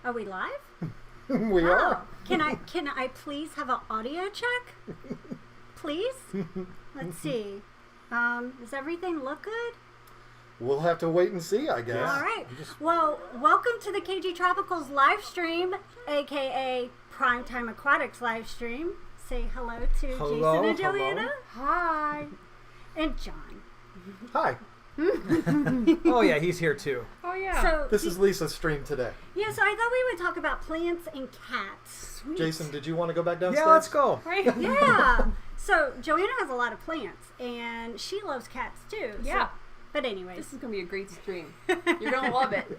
Are we live? We are. Can I please have an audio check? Please? Let's see. Does everything look good? We'll have to wait and see, I guess. All right. Well, welcome to the KG Tropicals live stream, aka Primetime Aquatics live stream. Say hello to Jason and Joanna. Hi. And John. Hi. Oh yeah, he's here too. Oh yeah. So This is Lisa's stream today. yeah, so I thought we would talk about plants and cats. Sweet. Jason, did you want to go back downstairs? Yeah, let's go. Right? Yeah. So Joanna has a lot of plants, and she loves cats too. Yeah. So, but anyways. This is gonna be a great stream. You're gonna love it.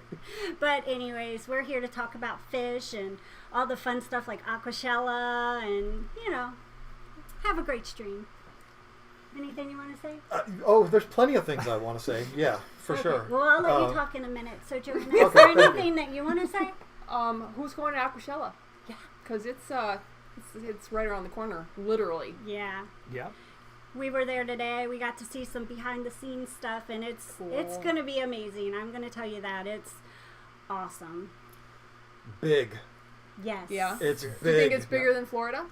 But anyways, we're here to talk about fish and all the fun stuff like aquashella and, have a great stream. Anything you want to say? There's plenty of things I want to say. Yeah, for Okay. sure. Well, I'll let you talk in a minute. So, Joanna, is Okay, there thank anything that you want to say? Who's going to Aquashella? Yeah. Because it's right around the corner, literally. Yeah. Yeah. We were there today. We got to see some behind the scenes stuff, and it's Cool. going to be amazing. I'm going to tell you that. It's awesome. Big. Yes. Yeah. It's big. Do you think it's bigger than Florida?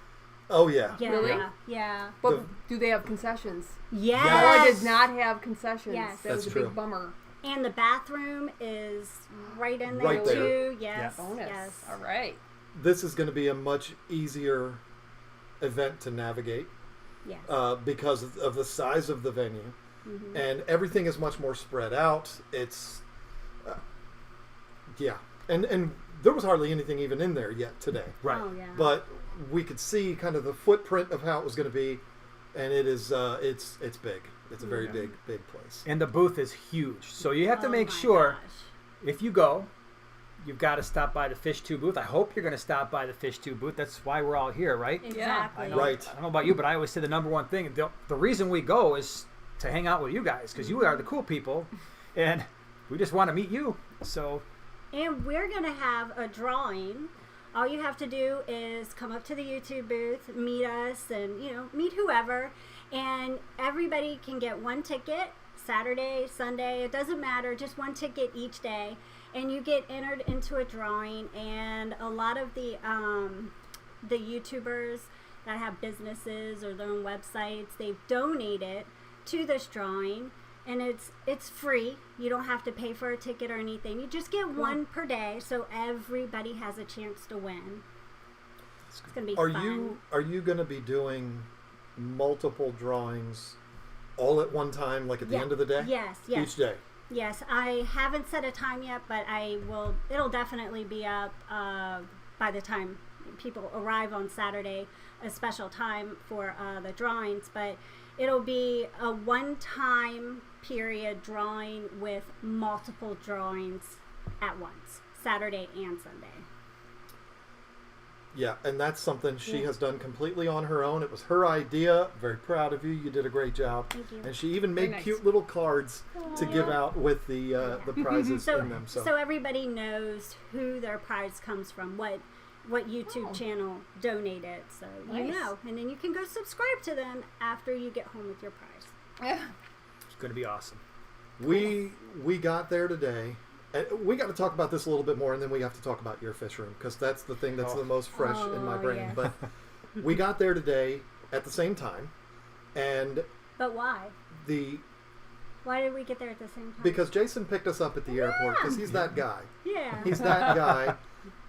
Oh, yeah. Yeah. Really? Yeah. But do they have concessions? Yes. Florida did not have concessions. Yes. That was That's a big true. bummer. And the bathroom is right in there, Right there. too. Yes. Bonus. Yes. All right. This is going to be a much easier event to navigate Yes. because of the size of the venue. Mhm. And everything is much more spread out. It's, yeah. And there was hardly anything even in there yet today. Right. Oh, yeah. But we could see kind of the footprint of how it was going to be, and it is it's big. It's a very Yeah. big place. And the booth is huge, so you have to Oh make my sure gosh. if you go, you've got to stop by the Fish 2 booth. I hope you're going to stop by the Fish 2 booth. That's why we're all here, right? Exactly. I know, Right. I don't know about you, but I always say the number one thing. The reason we go is to hang out with you guys because you are the cool people, and we just want to meet you. So And we're going to have a drawing. All you have to do is come up to the YouTube booth, meet us, and, meet whoever. And everybody can get one ticket, Saturday, Sunday, it doesn't matter, just one ticket each day. And you get entered into a drawing. And a lot of the YouTubers that have businesses or their own websites, they've donated to this drawing. And it's free. You don't have to pay for a ticket or anything. You just get one per day, so everybody has a chance to win. It's gonna be fun. Are you going to be doing multiple drawings all at one time, like at the end of the day? Yes. Each day. Yes, I haven't set a time yet, but I will. It'll definitely be up by the time people arrive on Saturday. A special time for the drawings, but it'll be a one-time period drawing with multiple drawings at once, Saturday and Sunday. Yeah, and that's something she has done completely on her own. It was her idea. Very proud of you. You did a great job. Thank you. And she even made nice. cute little cards to give out with the prizes in them. So everybody knows who their prize comes from, what YouTube channel donated, so you Nice. know, and then you can go subscribe to them after you get home with your prize. Yeah. it's going to be awesome. We got there today. And we got to talk about this a little bit more, and then we have to talk about your fish room, because that's the thing that's the most fresh in my brain. yeah. But we got there today at the same time, and But why? Why did we get there at the same time? because Jason picked us up at the airport, because he's that guy. yeah. He's that guy.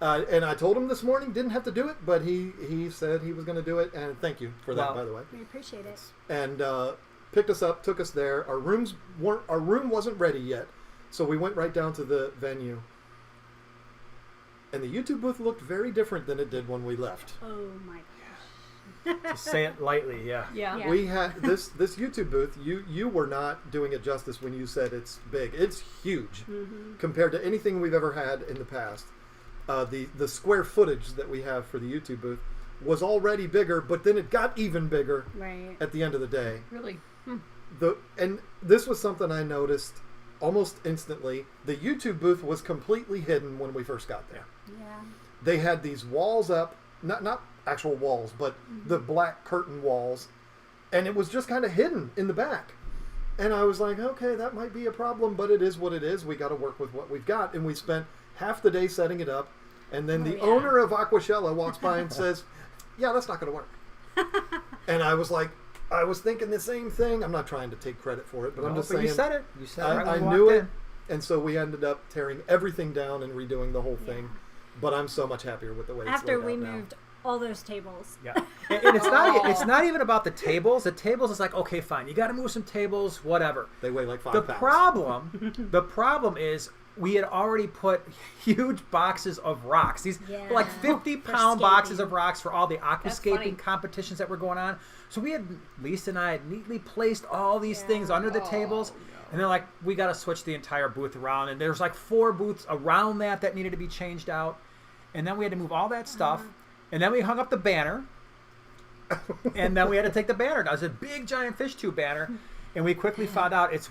And I told him this morning, didn't have to do it, but he said he was going to do it, and thank you for that, Well, by the way. We appreciate it. And picked us up, took us there. Our room wasn't ready yet, so we went right down to the venue. And the YouTube booth looked very different than it did when we left. Oh my gosh. To say it lightly, yeah. Yeah. Yeah. We had this YouTube booth. You were not doing it justice when you said it's big. It's huge compared to anything we've ever had in the past. The square footage that we have for the YouTube booth was already bigger, but then it got even bigger Right. at the end of the day. Really. And this was something I noticed almost instantly. The YouTube booth was completely hidden when we first got there. Yeah. They had these walls up, not actual walls, but the black curtain walls, and it was just kind of hidden in the back. And I was like, okay, that might be a problem, but it is what it is. We got to work with what we've got. And we spent half the day setting it up. And then the yeah. owner of Aquashella walks by and says, yeah, that's not going to work. And I was like, I was thinking the same thing. I'm not trying to take credit for it, but I'm just saying. You said it. You said it. Right I when we knew walked it. in. And so we ended up tearing everything down and redoing the whole thing. But I'm so much happier with the way it's After laid we out now. moved all those tables. Yeah, and it's not even about the tables. The tables is like, okay, fine, you got to move some tables, whatever. They weigh like 5 The pounds. the problem is we had already put huge boxes of rocks. These were like 50-pound boxes of rocks for all the aquascaping competitions that were going on. So Lisa and I had neatly placed all these things under the tables. And they're like, we got to switch the entire booth around. And there's like 4 booths around that needed to be changed out. And then we had to move all that stuff. And then we hung up the banner. And then we had to take the banner down. It was a big, giant fish tube banner. And we quickly found out it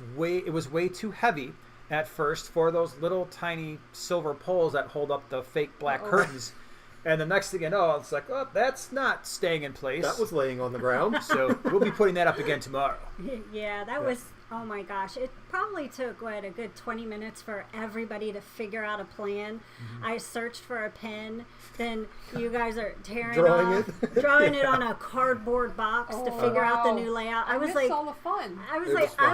was way too heavy at first for those little tiny silver poles that hold up the fake black curtains. And the next thing you know, it's like, oh, that's not staying in place. That was laying on the ground. So we'll be putting that up again tomorrow. Yeah, that was, oh my gosh. It probably took, a good 20 minutes for everybody to figure out a plan. I searched for a pen. Then you guys are drawing it on a cardboard box to figure out the new layout. I was like, all the fun. I'm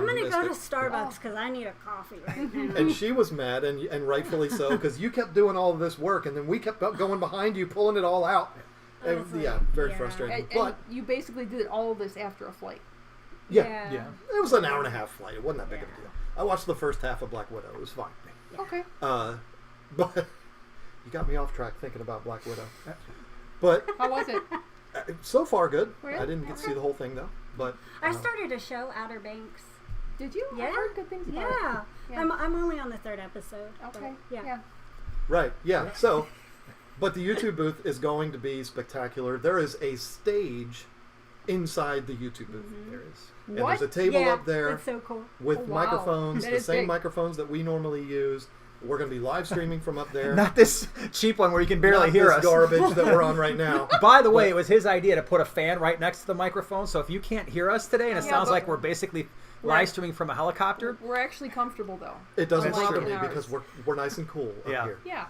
going to go to Starbucks because I need a coffee right now. And she was mad, and rightfully so, because you kept doing all of this work, and then we kept going behind you, pulling it all out. Very frustrating. And you basically did all of this after a flight. Yeah. It was an hour and a half flight. It wasn't that big of a deal. I watched the first half of Black Widow. It was fine. Okay. But you got me off track thinking about Black Widow. But how was it? So far, good. Really? I didn't get to see the whole thing though. But I started a show, Outer Banks. Did you? Yeah. I heard good things about it. Yeah. I'm only on the 3rd episode. Okay. Yeah. Right. Yeah. So, but the YouTube booth is going to be spectacular. There is a stage inside the YouTube booth. There is. And there's a table up there That's so cool. with microphones, That the is same big. microphones that we normally use. We're going to be live streaming from up there. Not this cheap one where you can barely Not hear this us. garbage that we're on right now. By the way, it was his idea to put a fan right next to the microphone, so if you can't hear us today and it sounds but like we're basically live streaming from a helicopter, We're actually comfortable though. It doesn't Unlike bother me in ours. because we're nice and cool up here. Yeah.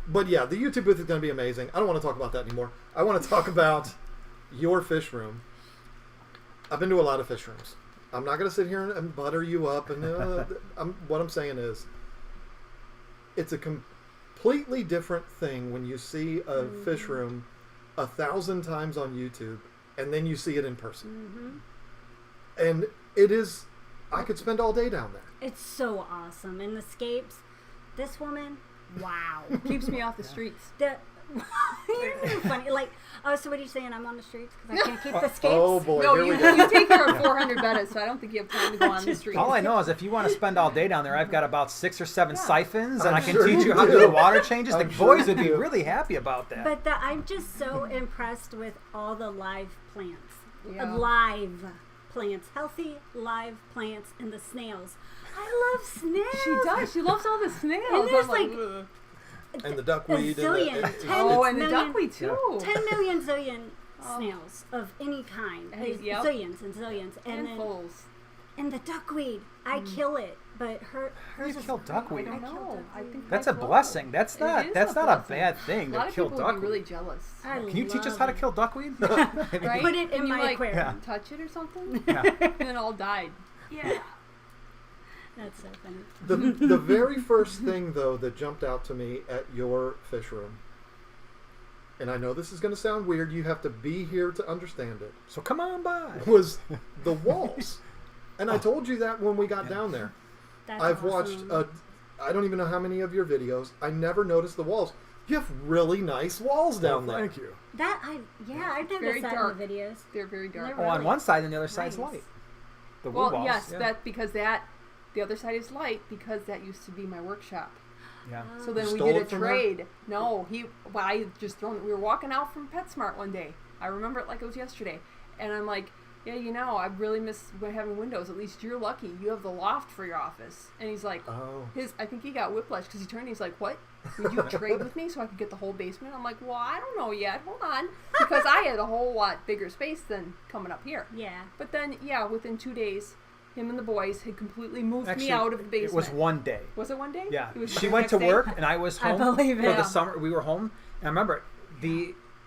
But yeah, the YouTube booth is going to be amazing. I don't want to talk about that anymore. I want to talk about your fish room. I've been to a lot of fish rooms. I'm not going to sit here and butter you up. And what I'm saying is, it's a completely different thing when you see a fish room 1,000 times on YouTube, and then you see it in person. And it is, I could spend all day down there. It's so awesome. And the scapes, this woman, wow. Keeps me off the streets. You're funny. Like, so what are you saying? I'm on the streets because I can't keep the scapes? Oh boy, No, here we you go. take care of 400 betas, so I don't think you have time to go on the street. all I know is if you want to spend all day down there, I've got about 6 or 7 siphons, and I'm I can sure teach you you how to do. do the water changes. The I'm sure boys would you be do. really happy about that. But I'm just so impressed with all the live plants. Yeah. Live plants. Healthy live plants and the snails. I love snails. She does. She loves all the snails. And there's I'm like, like And the duckweed. a zillion. And and the million- duckweed too. 10 million zillion snails of any kind. Hey, There's yep. zillions and zillions. And then Handfuls. and the duckweed, I kill it, but hers You is kill duckweed? I don't kill know. duckweed. I think That's a love. blessing. That's It not is that's a not a blessing. bad thing A lot to of kill people would duckweed. be really jealous. I Can you teach us love how to it. kill duckweed? Right? Put it in And you, my like, aquarium. Yeah. touch it or something, Yeah. and then it all died. Yeah. That's so funny. the very first thing, though, that jumped out to me at your fish room, and I know this is going to sound weird, you have to be here to understand it, So come on by. was the walls. And I told you that when we got down there. That's I've awesome. watched, I don't even know how many of your videos. I never noticed the walls. You have really nice walls down there. Thank you. I've noticed very that dark. in the videos. They're very dark. They're Oh, on really one side and the other side's nice. light. The wood Well, walls. yes, yeah. that because the other side is light because that used to be my workshop. Yeah. So then You we stole did a it from her? trade. No, I just thrown it. We were walking out from PetSmart one day. I remember it like it was yesterday. And I'm like, yeah, I really miss having windows. At least you're lucky. You have the loft for your office. And he's like, Oh. I think he got whiplash because he turned and he's like, what? Would you trade with me so I could get the whole basement? I'm like, well, I don't know yet. Hold on. Because I had a whole lot bigger space than coming up here. Yeah. But then, yeah, within 2 days, him and the boys had completely moved Actually, me out of the basement. It was one day. Was it one day? Yeah. It was She the went to next day? work, and I was home believe for it. the summer. We were home. And I remember,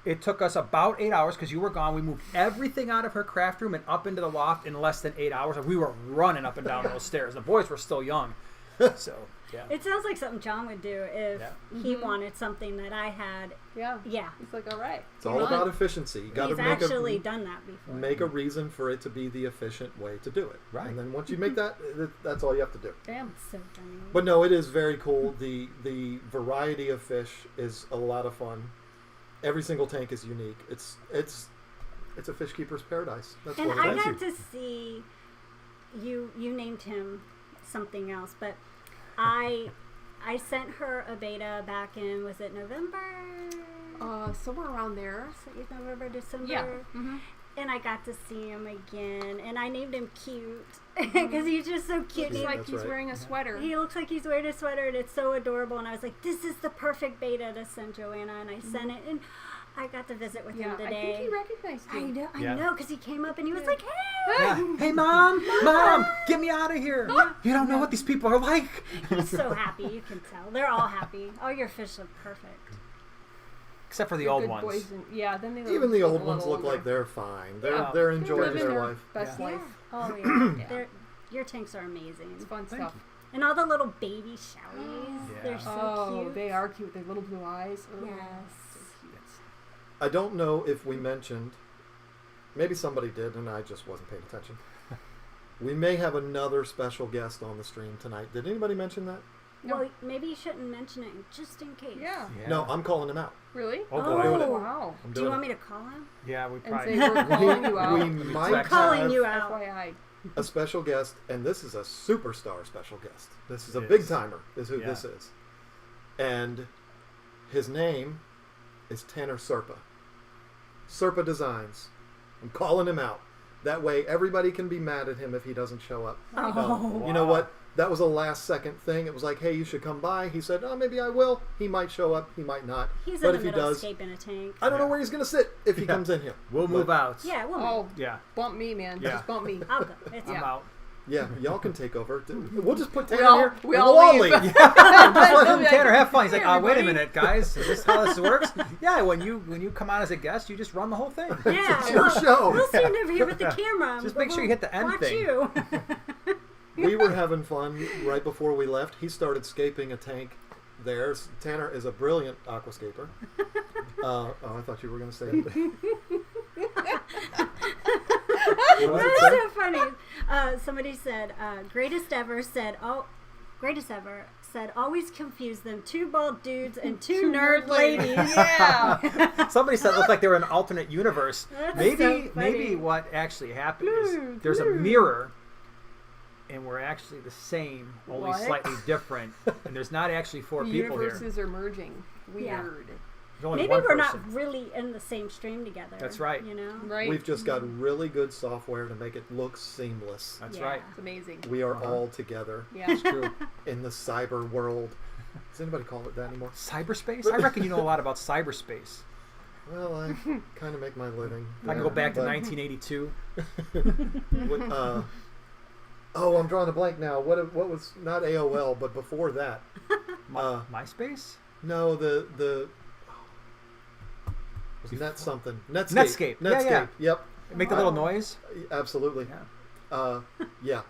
it took us about 8 hours because you were gone. We moved everything out of her craft room and up into the loft in less than 8 hours. And we were running up and down those stairs. The boys were still young. So, yeah. It sounds like something John would do if he wanted something that I had. Yeah. Yeah. He's like, all right. It's all about efficiency. You got to He's make actually done that before. make a reason for it to be the efficient way to do it. Right. And then once you make that, that's all you have to do. Damn. So funny. But no, it is very cool. The variety of fish is a lot of fun. Every single tank is unique. It's a fish keeper's paradise. That's And what I it is. got to see you named him something else, but I sent her a beta back in, was it November? Somewhere around there. November, December. Yeah. Mm-hmm. And I got to see him again, and I named him Cute because he's just so cute. Looks like That's he's right. wearing a sweater. He looks like he's wearing a sweater, and it's so adorable. And I was like, "This is the perfect beta to send Joanna," and I sent it, and I got to visit with him I today. think he recognized you. I know, because he came up and he was like, "Hey!" Yeah. Hey, Mom, get me out of here. You don't know what these people are like. He's so happy. You can tell. They're all happy. All your fish look perfect. Except for the They're old good ones. boys and- yeah, then they Even the old a ones little look older. like they're fine. They're Yeah. they're They're enjoying living their their life. best Yeah. life. Oh yeah. Yeah. Your tanks are amazing. It's fun Thank stuff. And all the little baby shellies. Yeah. They're so Oh, cute. they are cute. They have little blue eyes. Oh, Yes. so cute. I don't know if we mentioned. Maybe somebody did, and I just wasn't paying attention. We may have another special guest on the stream tonight. Did anybody mention that? No. Well, maybe you shouldn't mention it just in case. Yeah. No, I'm calling him out. Really? Oh, Oh. boy. Wow. I'm Do you doing want it. me to call him? Yeah, we And probably. say we're calling you out. We might We're calling have you out. FYI. a special guest, and this is a superstar special guest. This is a It big is. timer. Is who Yeah. this is, and his name is Tanner Serpa. Serpa Designs. I'm calling him out. That way, everybody can be mad at him if he doesn't show up. Oh. You know what? That was a last second thing. It was like, hey, you should come by. He said, oh, maybe I will. He might show up. He might not. He's but in if the he middle does, escaping a tank. I don't know where he's going to sit if he comes in here. We'll move out. Yeah, we'll Oh, Yeah, bump me, man. Yeah. Just bump me. I'll go. It's I'm Yeah. out. Yeah, y'all can take over. We'll just put We Tanner all- here. we and all we'll leave. Just let him, Like, Tanner, have fun. He's like, "Here, wait a everybody." minute, guys. Is this how this works? Yeah, when you come on as a guest, you just run the whole thing. Yeah, It's your show. We'll stand over here with the camera. Just make sure you hit the end Watch thing. you. We were having fun right before we left. He started scaping a tank there. Tanner is a brilliant aquascaper. Oh, I thought you were going to say it. What was it That's say? so funny. Somebody said, greatest ever said, always confuse them. Two bald dudes and two nerd ladies. Yeah. Somebody said it looked like they were in an alternate universe. That's Maybe so funny. maybe what actually happened is there's a mirror, and we're actually the same, only What? slightly different. And there's not actually four The people here. universes are merging. Weird. Yeah. There's only Maybe one we're person. not really in the same stream together. That's right. You know? Right? We've just got really good software to make it look seamless. That's Yeah. right. It's amazing. We are Uh-huh. all together Yeah. It's true. in the cyber world. Does anybody call it that anymore? Cyberspace? I reckon you know a lot about cyberspace. Well, I kind of make my living. I can there, go back to but- 1982. Oh, I'm drawing a blank now. What was not AOL, but before that? MySpace? No, the was Net something. Netscape. Netscape. Yeah, Netscape. yeah. Yep. Make the little noise? Absolutely. Yeah. Yeah.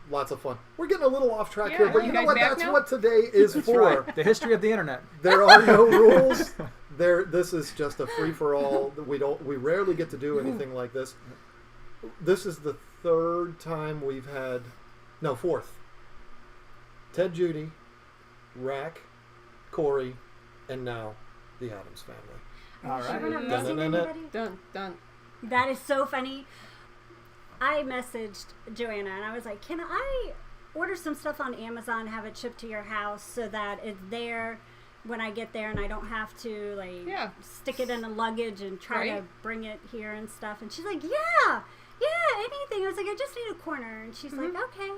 Lots of fun. We're getting a little off track Yeah, here, but you you know guys what? back That's now? what today is That's for. right. The history of the internet. There are no rules. This is just a free for all. We rarely get to do anything like this. This is the fourth. Ted, Judy, Rack, Corey, and now the Addams family. All Am I right. not missing Dun-dun-dun-dun. anybody? Dun. That is so funny. I messaged Joanna and I was like, can I order some stuff on Amazon, have it shipped to your house so that it's there when I get there and I don't have to stick it in a luggage and try to bring it here and stuff? And she's like, yeah, anything. I was like, I just need a corner. And she's like, okay.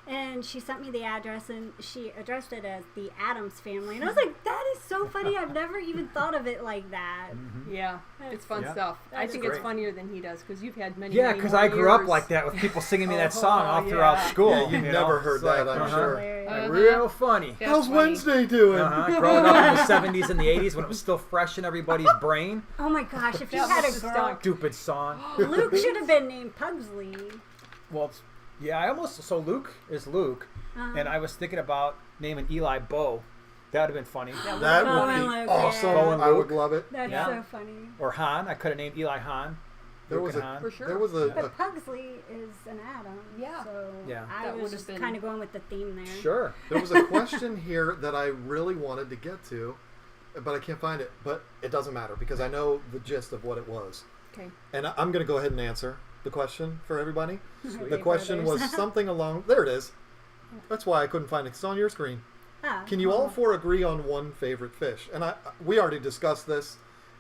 And she sent me the address and she addressed it as the Addams family. And I was like, that is so funny. funny. I've never even thought of it like that. Yeah, it's fun stuff. I think it's funnier than he does because you've had many. Yeah, because I grew up like that with people singing me that song all throughout school. Yeah, you've never heard that, I'm sure. Like, real funny. That's How's funny. Wednesday doing? Growing up in the 70s and the 80s when it was still fresh in everybody's brain. Oh my gosh! If you That had a must have girl, stunk. Stupid song. Luke should have been named Pugsley. Well, yeah, so Luke is Luke, and I was thinking about naming Eli Bo. That would have been funny. That would be Luke, awesome. Bo and I would Luke. love it. That's so funny. Or Han. I could have named Eli Han. There Luke was and a Han. For sure. there was a But Pugsley is an Adam. Yeah. So Yeah. I That was would just have been- kind of going with the theme there. Sure. there was a question here that I really wanted to get to, but I can't find it. But it doesn't matter because I know the gist of what it was. Okay. And I'm going to go ahead and answer the question for everybody. Sweet. The question was something along... There it is. That's why I couldn't find it. It's on your screen. Can you all four agree on one favorite fish? And we already discussed this.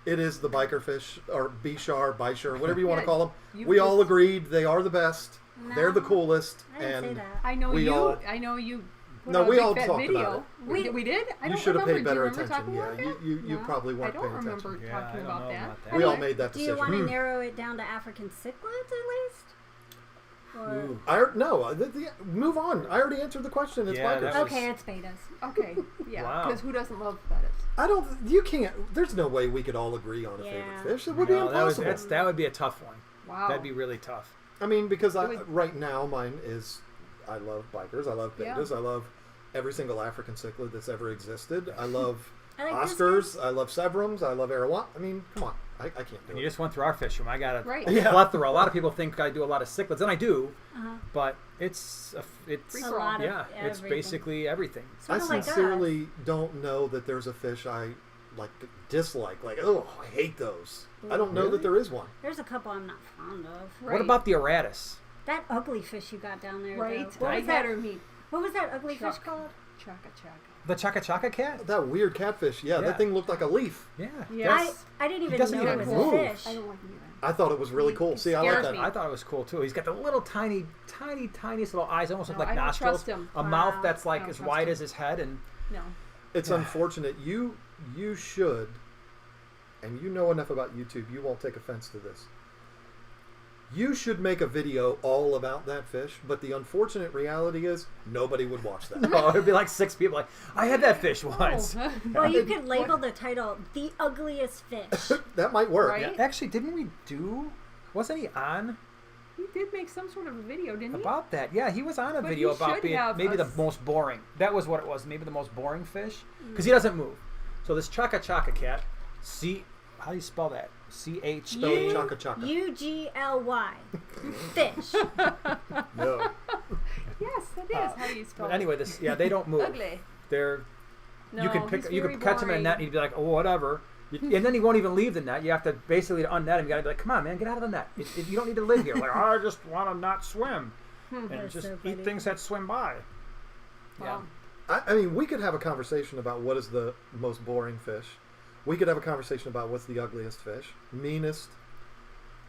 It is the biker fish, or bishar, whatever you want to call them. We all agreed they are the best. No, They're the coolest. I didn't say And that. I know We you. all- I know you. put No, out a we big all fat talked video. about it. We did. I you don't should have remember. paid Do better you remember attention. talking Yeah, about that? you No. probably I weren't don't paying remember attention. Yeah, I talking don't about know that. about that. We all Anyway, made that Do you decision. want to narrow it down to African cichlids at least? Or... Move on. I already answered the question. It's Yeah, bikers. that was- Okay, it's betas. Okay. Yeah. Wow. Because who doesn't love fetas? I don't. You can't. There's no way we could all agree on a Yeah. favorite fish. It would be No, impossible. that would be a tough one. Wow. That'd be really tough. I mean, because would- right now mine is. I love bikers. I love Yeah. betas. I love every single African cichlid that's ever existed. I love I like Oscars. I love Severums. I love Arawat. I mean, come on. I can't do And it. you just went through our fish room. I got a Right. plethora. A lot of people think I do a lot of cichlids, and I do, but it's A lot of it's everything. basically everything. I Sort of like sincerely don't know that there's a fish I dislike. Like, oh, I hate those. I don't know Really? that there is one. There's a couple I'm not fond of. Right. What about the Aratus? That ugly fish you got down there. Right. Though. What I was had that? her meet What was that ugly fish Chuck. called? Chaka Chaka. The Chaka Chaka cat? That weird catfish. Yeah, Yeah. that thing looked like a leaf. Yeah. Yes. I didn't even doesn't know it even was move. a fish. I don't like him either. I thought it was really cool. He See, I like scares that. me. I thought it was cool too. He's got the little tiniest little eyes, almost look No, like I don't nostrils. trust him. A Wow. mouth that's I like don't as trust wide him. as his head, and No. It's unfortunate. You should, and you know enough about YouTube, you won't take offense to this. You should make a video all about that fish, but the unfortunate reality is nobody would watch that. no, it'd be like 6 people. Like, I had that fish once. Oh. Well, you could label the title "The Ugliest Fish." That might work. Right? Yeah, actually, didn't we do? Wasn't he on He did make some sort of a video, didn't he? about that? Yeah, he was on a But video he about should being have maybe a the most boring. That was what it was. Maybe the most boring fish because he doesn't move. So this Chaka Chaka cat, how do you spell that? Spell CHA. Chaka Chaka. UGLY. Fish. No. Yes, that is how you spell But anyway, they don't it. move. Ugly. They're No, you can catch him in a net and he'd be like, oh, whatever. And then he won't even leave the net. You have to basically unnet him. You got to be like, come on, man, get out of the net. You don't need to live here. Like, I just want to not swim and That's just so eat funny. things that swim by. Wow. I mean, we could have a conversation about what is the most boring fish. We could have a conversation about what's the ugliest fish, meanest.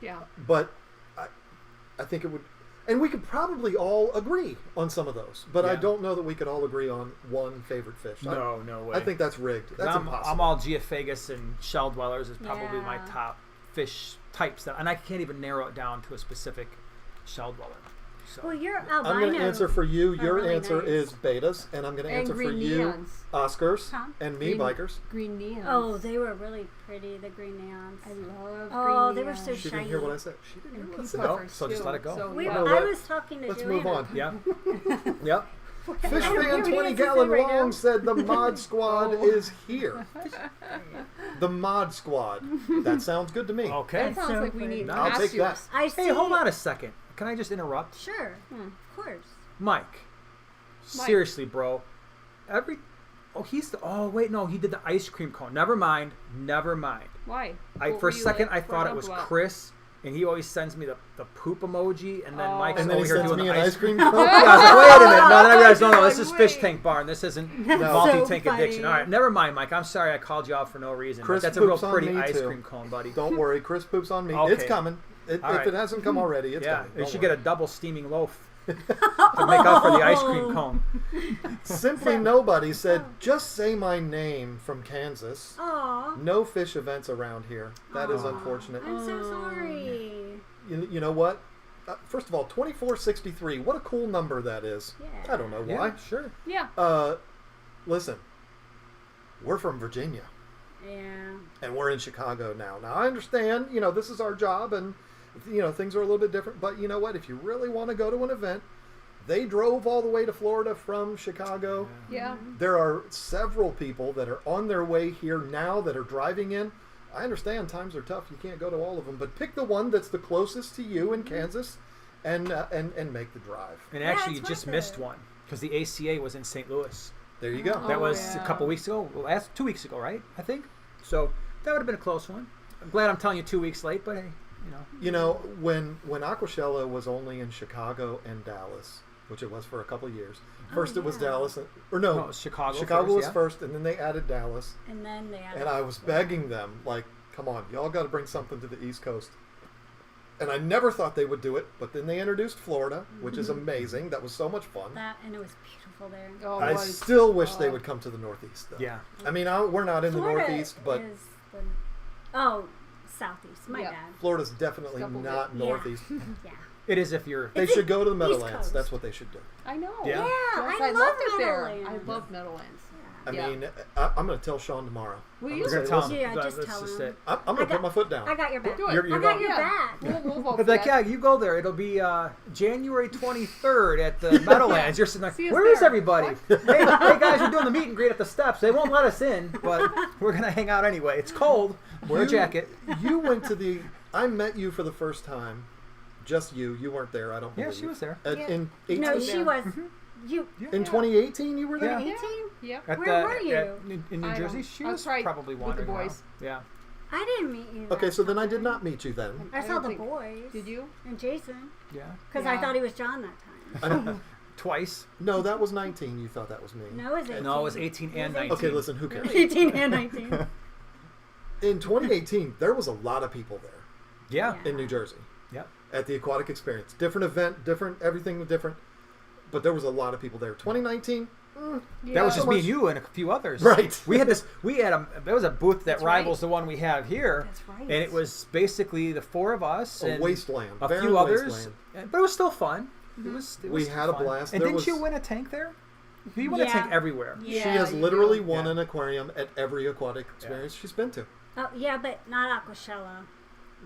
Yeah. But I think it would, and we could probably all agree on some of those. But I Yeah. don't know that we could all agree on one favorite fish. No way. I think that's rigged. That's I'm impossible. all Geophagus and shell dwellers is probably my Yeah. top fish types, and I can't even narrow it down to a specific shell dweller. So Well, you're albino. I'm going to answer for you. Your really answer nice. is betas, and I'm going to And answer for green you, neons. Oscars, Huh? and me, Green- bikers. Green neons. Oh, they were really pretty. The green neons. I love Oh, green they were neons. so She shiny. didn't hear what I said. She didn't hear what I And said. No, puffers, so just too. let it go. So, We, yeah. know I what? was talking to Let's Joanna. move on. yeah, yep. Fish I don't fan care what 20 he gallon says right long now. said the mod squad Oh. is here. The mod squad. That sounds good to me. Okay. That sounds so like we funny. need I'll take that. costumes. I see. Hey, hold on a second. Can I just interrupt? Sure. Of course. Mike. Seriously, bro. Wait, no, he did the ice cream cone. Never mind. Why? For What a were you second, like, I thought it was what? Chris, and he always sends me the poop emoji, and then Oh. Mike's And then over he here sends doing me the an ice ice cream Yeah, cone. I was like, wait a minute. No, then I realized, no, this is Like, Fish wait. Tank Barn. This isn't That's multi-tank so addiction. funny. All right, never mind, Mike. I'm sorry I called you out for no reason. Chris But that's a real poops on pretty me, ice too. cream cone, buddy. Don't worry, Chris poops on me. Okay. It's coming. If All right. it hasn't come already, it's Yeah, coming. you Don't should worry. get a double steaming loaf to make up for the ice cream cone. Simply Nobody said, just say my name from Kansas. Aw. No fish events around here. That is Aw. unfortunate. I'm so sorry. You know what? First of all, 2463. What a cool number that is. Yeah. I don't know why. Yeah, sure. Yeah. Listen, we're from Virginia. Yeah. And we're in Chicago now. Now, I understand, this is our job and, things are a little bit different. But you know what? If you really want to go to an event, they drove all the way to Florida from Chicago. Yeah. There are several people that are on their way here now that are driving in. I understand times are tough. You can't go to all of them. But pick the one that's the closest to you in Kansas and make the drive. And actually, it's you just worth missed it. one because the ACA was in St. Louis. There you go. That was yeah. a couple weeks ago. Well, 2 weeks ago, right? I think. So that would have been a close one. I'm glad I'm telling you 2 weeks late, but hey, When Aquashella was only in Chicago and Dallas, which it was for a couple of years. First it was Dallas, No, it was Chicago Chicago was first, yeah. first, and then they added Dallas. And then they added And I was begging them, like, come on, y'all got to bring something to the East Coast. And I never thought they would do it, but then they introduced Florida, which is amazing. That was so much fun. that, and it was beautiful there. Oh, I it was. still wish they would come to the Northeast, though. Yeah. I mean, we're not in Florida the Northeast, but is Southeast. My Yeah. bad. Florida's definitely Double not Yeah. Northeast. Yeah. It is if you're. They It's should go to the East Meadowlands. Coast. That's what they should do. I know. Yeah. Yes, I I love loved it there. I Meadowlands. love Meadowlands. I Yeah. mean, I'm going to tell Sean tomorrow. Will I'm you? gonna You're say, gonna tell listen, them. Yeah, just That's tell just them. it. I'm going to put my foot down. I got your back. Do it. You're I got go- your Yeah. back. We'll vote But for like, that. yeah, you go there. It'll be January 23rd at the Meadowlands. You're sitting See there. us Where is there. everybody? hey guys, we're doing the meet and greet at the steps. They won't let us in, but we're gonna hang out anyway. It's cold. Wear a jacket. You went to I met you for the first time. Just you. You weren't there, I don't Yeah, believe. she was there. Yeah. In 18? No, she there. was. You. In 2018 you were You were there? Yeah. 18? Yep. At Where were you? in New I Jersey, don't- she I was tried probably with the wandering boys. around. Yeah. I didn't meet you. Okay, that so then I time. did not meet you then. I I saw don't the think- boys. Did you? And Jason. Yeah. Because I Yeah. thought he was John that time. I don't, Twice. no, that was 19. You thought that was me. No, it was 18. No, it was 18 and 19. Okay, listen, who cares? 18 and 19. In 2018, there was a lot of people there Yeah. in New Jersey Yeah. at the Aquatic Experience. Different event, different, everything was different. But there was a lot of people there. 2019, That was just so me much- and you and a few others. Right. We had there was a booth that That's right. rivals the one we have here. That's right. And it was basically the four of us a and wasteland. a barren few others. wasteland. But it was still fun. It was We had a fun. blast. And There didn't was- you win a tank there? You won a Yeah. tank everywhere. Yeah, She has you literally do. won Yeah. an aquarium at every aquatic experience she's been to. Oh, yeah, but not Aquashella.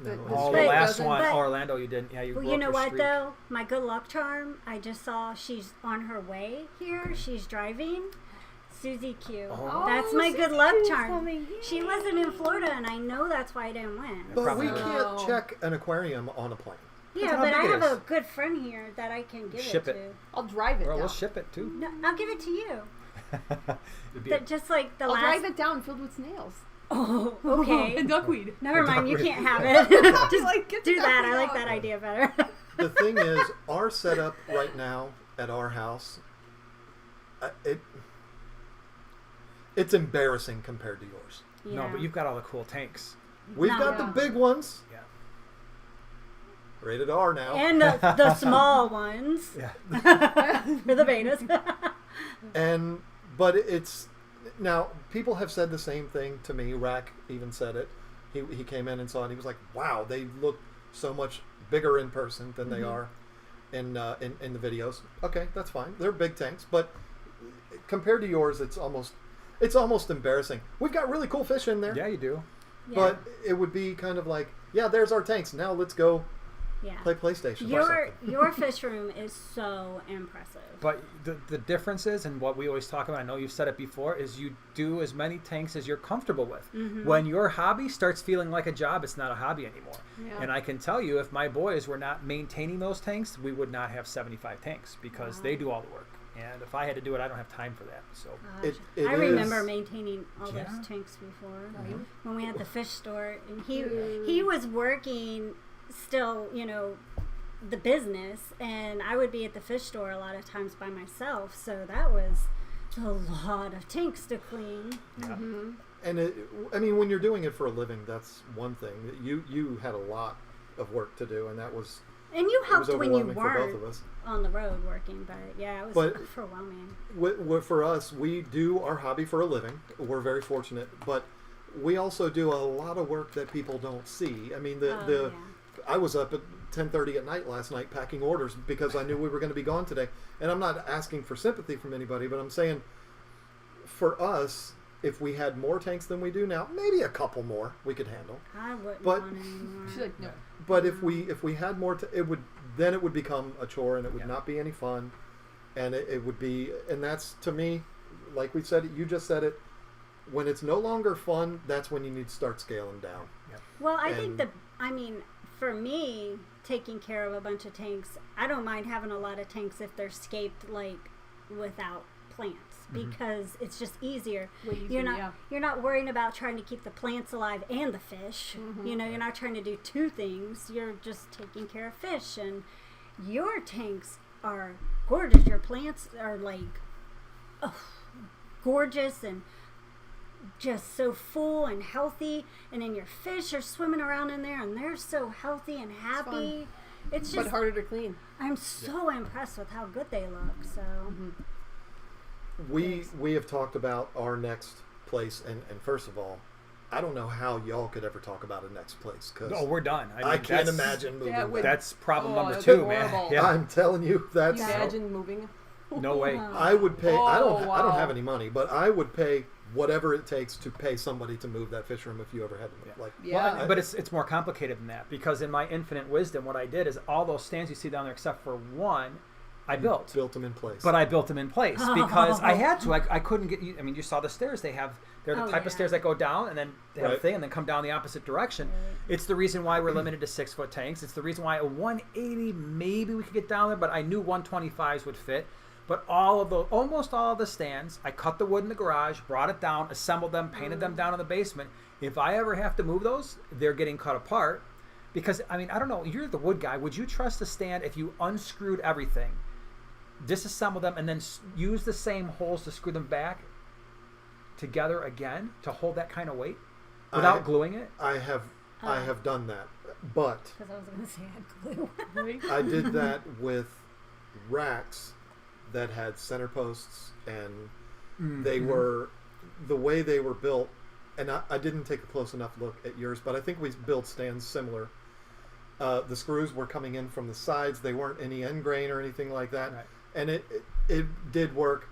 No, But- it's Oh, true. the But- last doesn't- one, but- Orlando, you didn't. Yeah, you Well, broke you know your what, streak. though? My good luck charm, I just saw she's on her way here. She's driving. Susie Q. Oh. That's my good Susie luck Q's charm. coming. She wasn't in Florida, and I know that's why I didn't win. But Probably we not. can't No. check an aquarium on a plane. Yeah, how but I big it have is. a good friend here that I can give Ship it it. to. I'll drive it Well, down. we'll ship it too. No, I'll give it to you. It'd be a- But just like the I'll last. drive it down filled with snails. Oh, okay. And duckweed. Never mind, you Duckweed. can't have it. Just Like, get the do that. I duckweed like out. that idea better. The thing is, our setup right now at our house, it's embarrassing compared to yours. No, but you've got all the cool tanks. We've No. got the Yeah. big ones, Yeah. rated R now, And the small ones Yeah. for the betas. but it's now people have said the same thing to me. Rack even said it. He came in and saw it. And he was like, "Wow, they look so much bigger in person than they are in the videos." Okay, that's fine. They're big tanks, but compared to yours, it's almost embarrassing. We've got really cool fish in there, Yeah, you do. but it would be kind of like, yeah, there's our tanks. Now let's go Yeah. play PlayStation. or Your something. your fish room is so impressive. But the difference is, and what we always talk about, I know you've said it before, is you do as many tanks as you're comfortable with. When your hobby starts feeling like a job, it's not a hobby anymore. Yeah. And I can tell you, if my boys were not maintaining those tanks, we would not have 75 tanks because they do all the work. And if I had to do it, I don't have time for that. So Gosh, It I is- remember maintaining all Yeah. those tanks before when we had the fish store, and he was working still, the business, and I would be at the fish store a lot of times by myself. So that was a lot of tanks to clean. yeah. And when you're doing it for a living, that's one thing. You had a lot of work to do, and that was And you helped when you overwhelming for both weren't of us. on the road working, but yeah, it was overwhelming. For us, we do our hobby for a living. We're very fortunate, but we also do a lot of work that people don't see. I mean, I was up at 10:30 at night last night packing orders because I knew we were going to be gone today. And I'm not asking for sympathy from anybody, but I'm saying for us, if we had more tanks than we do now, maybe a couple more we could handle. I wouldn't want any more. She's like, no. But if we had more, it would become a chore, and it would not be any fun, and it would be, and that's, to me, like we said, you just said it, when it's no longer fun, that's when you need to start scaling down. Yeah. Well, I think for me, taking care of a bunch of tanks, I don't mind having a lot of tanks if they're scaped like without plants, because it's just easier. You're not worrying about trying to keep the plants alive and the fish. You know, you're not trying to do two things. You're just taking care of fish, and your tanks are gorgeous. Your plants are like gorgeous and just so full and healthy, and then your fish are swimming around in there and they're so healthy and happy. It's just but harder to clean. I'm so impressed with how good they look. So we have talked about our next place, and first of all, I don't know how y'all could ever talk about a next place, because we're done. I can't imagine moving back. That's problem number 2, man. Yeah. I'm telling you, that's imagine moving. No way. I would pay. I don't have any money, but I would pay whatever it takes to pay somebody to move that fish room if you ever had to move. But it's more complicated than that, because in my infinite wisdom, what I did is all those stands you see down there, except for one, I built them in place. But I built them in place because I had to. I couldn't get. I mean, you saw the stairs. They're the type of stairs that go down and then they have a thing and then come down the opposite direction. It's the reason why we're limited to 6-foot tanks. It's the reason why a 180 maybe we could get down there, but I knew 125s would fit. But almost all of the stands, I cut the wood in the garage, brought it down, assembled them, painted them down in the basement. If I ever have to move those, they're getting cut apart. Because, I mean, I don't know, you're the wood guy. Would you trust a stand if you unscrewed everything, disassemble them, and then use the same holes to screw them back together again to hold that kind of weight without gluing it? I have done that, but because I was going to say I had glue. I did that with racks that had center posts, and they were the way they were built. And I didn't take a close enough look at yours, but I think we built stands similar. The screws were coming in from the sides; they weren't any end grain or anything like that, and it did work.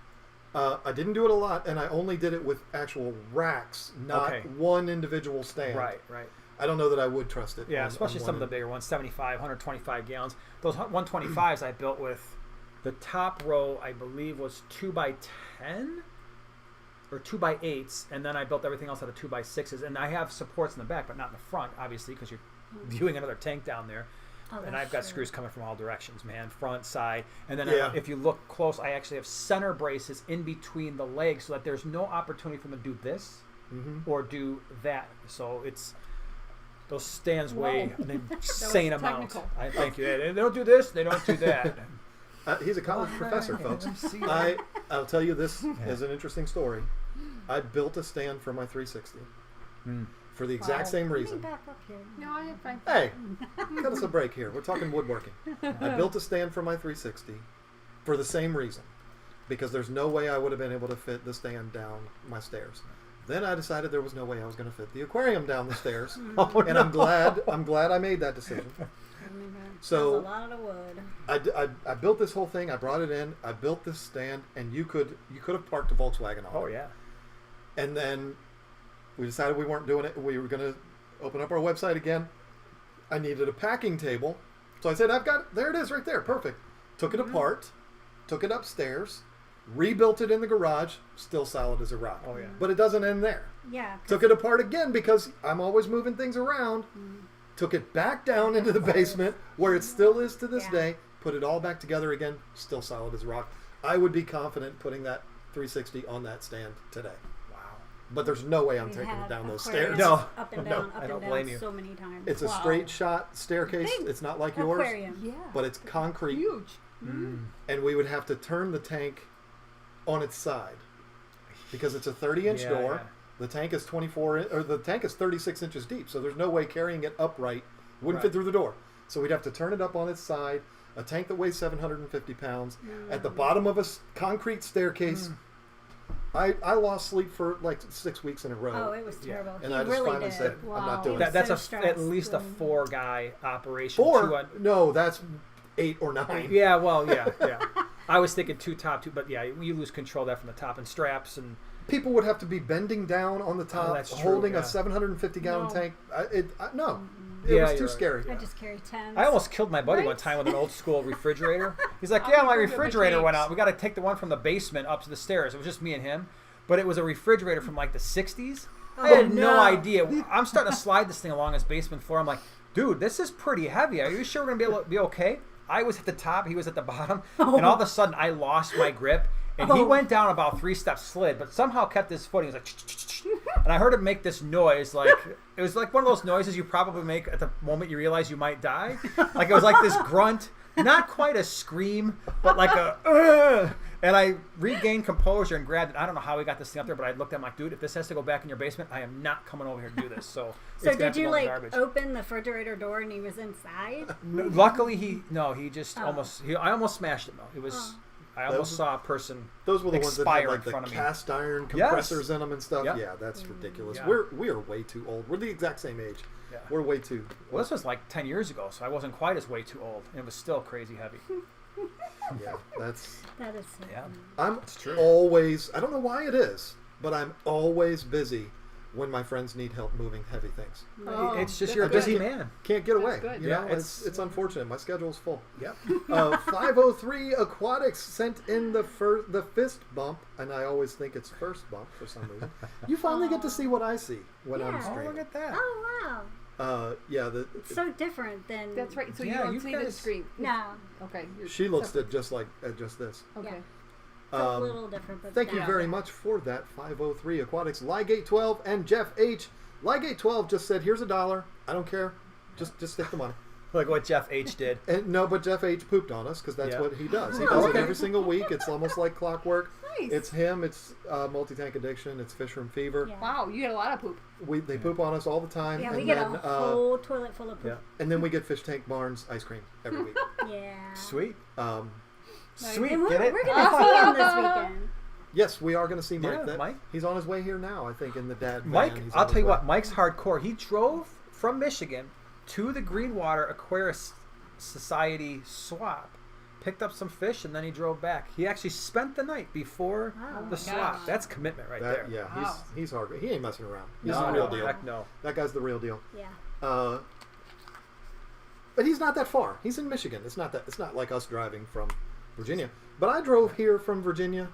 I didn't do it a lot, and I only did it with actual racks, not one individual stand. Right. I don't know that I would trust it. Yeah, especially some of the bigger ones, 75, 125 gallons. Those 125s I built with. The top row, I believe, was 2x10 or 2x8s, and then I built everything else out of 2x6s. And I have supports in the back, but not in the front, obviously, because you're viewing another tank down there. And I've got screws coming from all directions, man, front, side. And then if you look close, I actually have center braces in between the legs so that there's no opportunity for them to do this or do that. So it's those stands weigh an insane amount. Thank you. They don't do this, they don't do that. He's a college professor, folks. I'll tell you, this is an interesting story. I built a stand for my 360 for the exact same reason. Back up here. No, I am fine. Hey, cut us a break here. We're talking woodworking. I built a stand for my 360 for the same reason, because there's no way I would have been able to fit the stand down my stairs. Then I decided there was no way I was going to fit the aquarium down the stairs, and I'm glad I made that decision. So a lot of wood. I built this whole thing. I brought it in. I built this stand, and you could have parked a Volkswagen on it. Oh yeah. And then we decided we weren't doing it. We were going to open up our website again. I needed a packing table, so I said, there it is right there, perfect. Took it apart, took it upstairs, rebuilt it in the garage, still solid as a rock. Oh yeah. But it doesn't end there. Yeah. Took it apart again because I'm always moving things around. Took it back down into the basement where it still is to this day. Put it all back together again, still solid as rock. I would be confident putting that 360 on that stand today. Wow. But there's no way I'm taking it down those stairs. No. Up and down, I don't blame you. So many times. It's a straight shot staircase. It's not like yours. Aquarium. But it's concrete. Huge. And we would have to turn the tank on its side because it's a 30-inch door. Yeah. The tank is 36 inches deep, so there's no way carrying it upright wouldn't fit through the door. So we'd have to turn it up on its side, a tank that weighs 750 pounds, at the bottom of a concrete staircase. I lost sleep for like 6 weeks in a row. Oh, it was terrible. And He I just really finally did. said, I'm not doing it. That's so at least a stressed. 4-guy operation. 4? No, that's 8 or 9. Yeah, well, yeah. I was thinking 2 top, 2, but yeah, you lose control of that from the top and straps and. People would have to be bending down on the top, that's true, holding yeah. a 750-gallon tank. It Yeah, was too you're right. scary. I just carry 10. I almost killed my buddy one time with an old school refrigerator. He's like, yeah, my refrigerator went out. We got to take the one from the basement up to the stairs. It was just me and him. But it was a refrigerator from like the 60s. I had no idea. I'm starting to slide this thing along his basement floor. I'm like, dude, this is pretty heavy. Are you sure we're going to be able to be okay? I was at the top. He was at the bottom. And all of a sudden, I lost my grip. And he went down about 3 steps, slid, but somehow kept his footing. He was like, and I heard him make this noise. Like, it was like one of those noises you probably make at the moment you realize you might die. Like, it was like this grunt, not quite a scream, but like a, and I regained composure and grabbed it. I don't know how we got this thing up there, but I looked at him like, dude, if this has to go back in your basement, I am not coming over here to do this. So did you like open the refrigerator door and he was inside? Luckily, he just I almost smashed him though. It was. I almost saw a person. Those were the ones that had like in front the of me. cast iron compressors in them and stuff. Yep. Yeah, that's ridiculous. Yeah. We are way too old. We're the exact same age. Yeah. We're way too. Well, this was like 10 years ago, so I wasn't quite as way too old, and it was still crazy heavy. Yeah, that is so Yeah. I'm always. I don't know why it is, but I'm always busy when my friends need help moving heavy things. Oh, it's just that's you're a good. busy man. Can't get away. good. You Yeah, know? it's unfortunate. My schedule's full. Yep. 503 Aquatics sent in the fist bump, and I always think it's first bump for some reason. You finally get to see what I see when I'm Yeah. Oh, streaming. look at that. Oh, wow. It's So different than... That's right. So Yeah, you don't you see the guys- screen. No. Okay. she looks at just like at just this. Okay. It's a little different. But Thank you yeah. very much for that. 503 Aquatics, Ligate 12, and Jeff H. Ligate 12 just said, "Here's $1. I don't care. Just stick the money." Like what Jeff H did. And no, but Jeff H pooped on us because that's Yeah. what he does. He does it every single week. It's almost like clockwork. Nice. It's him. It's multi-tank addiction. It's fish room fever. Yeah. Wow, you get a lot of poop. They poop on us all the time. Yeah, and we get then, a whole toilet full of poop. and then we get Fish Tank Barnes ice cream every week. Yeah. Sweet. Um, Sweet. And Get it? we're going to see him this weekend. yes, we are going to see Mike. Yeah, Mike. He's on his way here now, I think, in the dad van. Mike, He's I'll on tell his you way. what, Mike's hardcore. He drove from Michigan to the Greenwater Aquarius Society swap, picked up some fish, and then he drove back. He actually spent the night before Oh the my swap. gosh. That's commitment right there. Yeah, Wow. he's hard. He ain't messing around. He's No, the real deal. Heck no. That guy's the real deal. Yeah. But he's not that far. He's in Michigan. It's not like us driving from Virginia. But I drove here from Virginia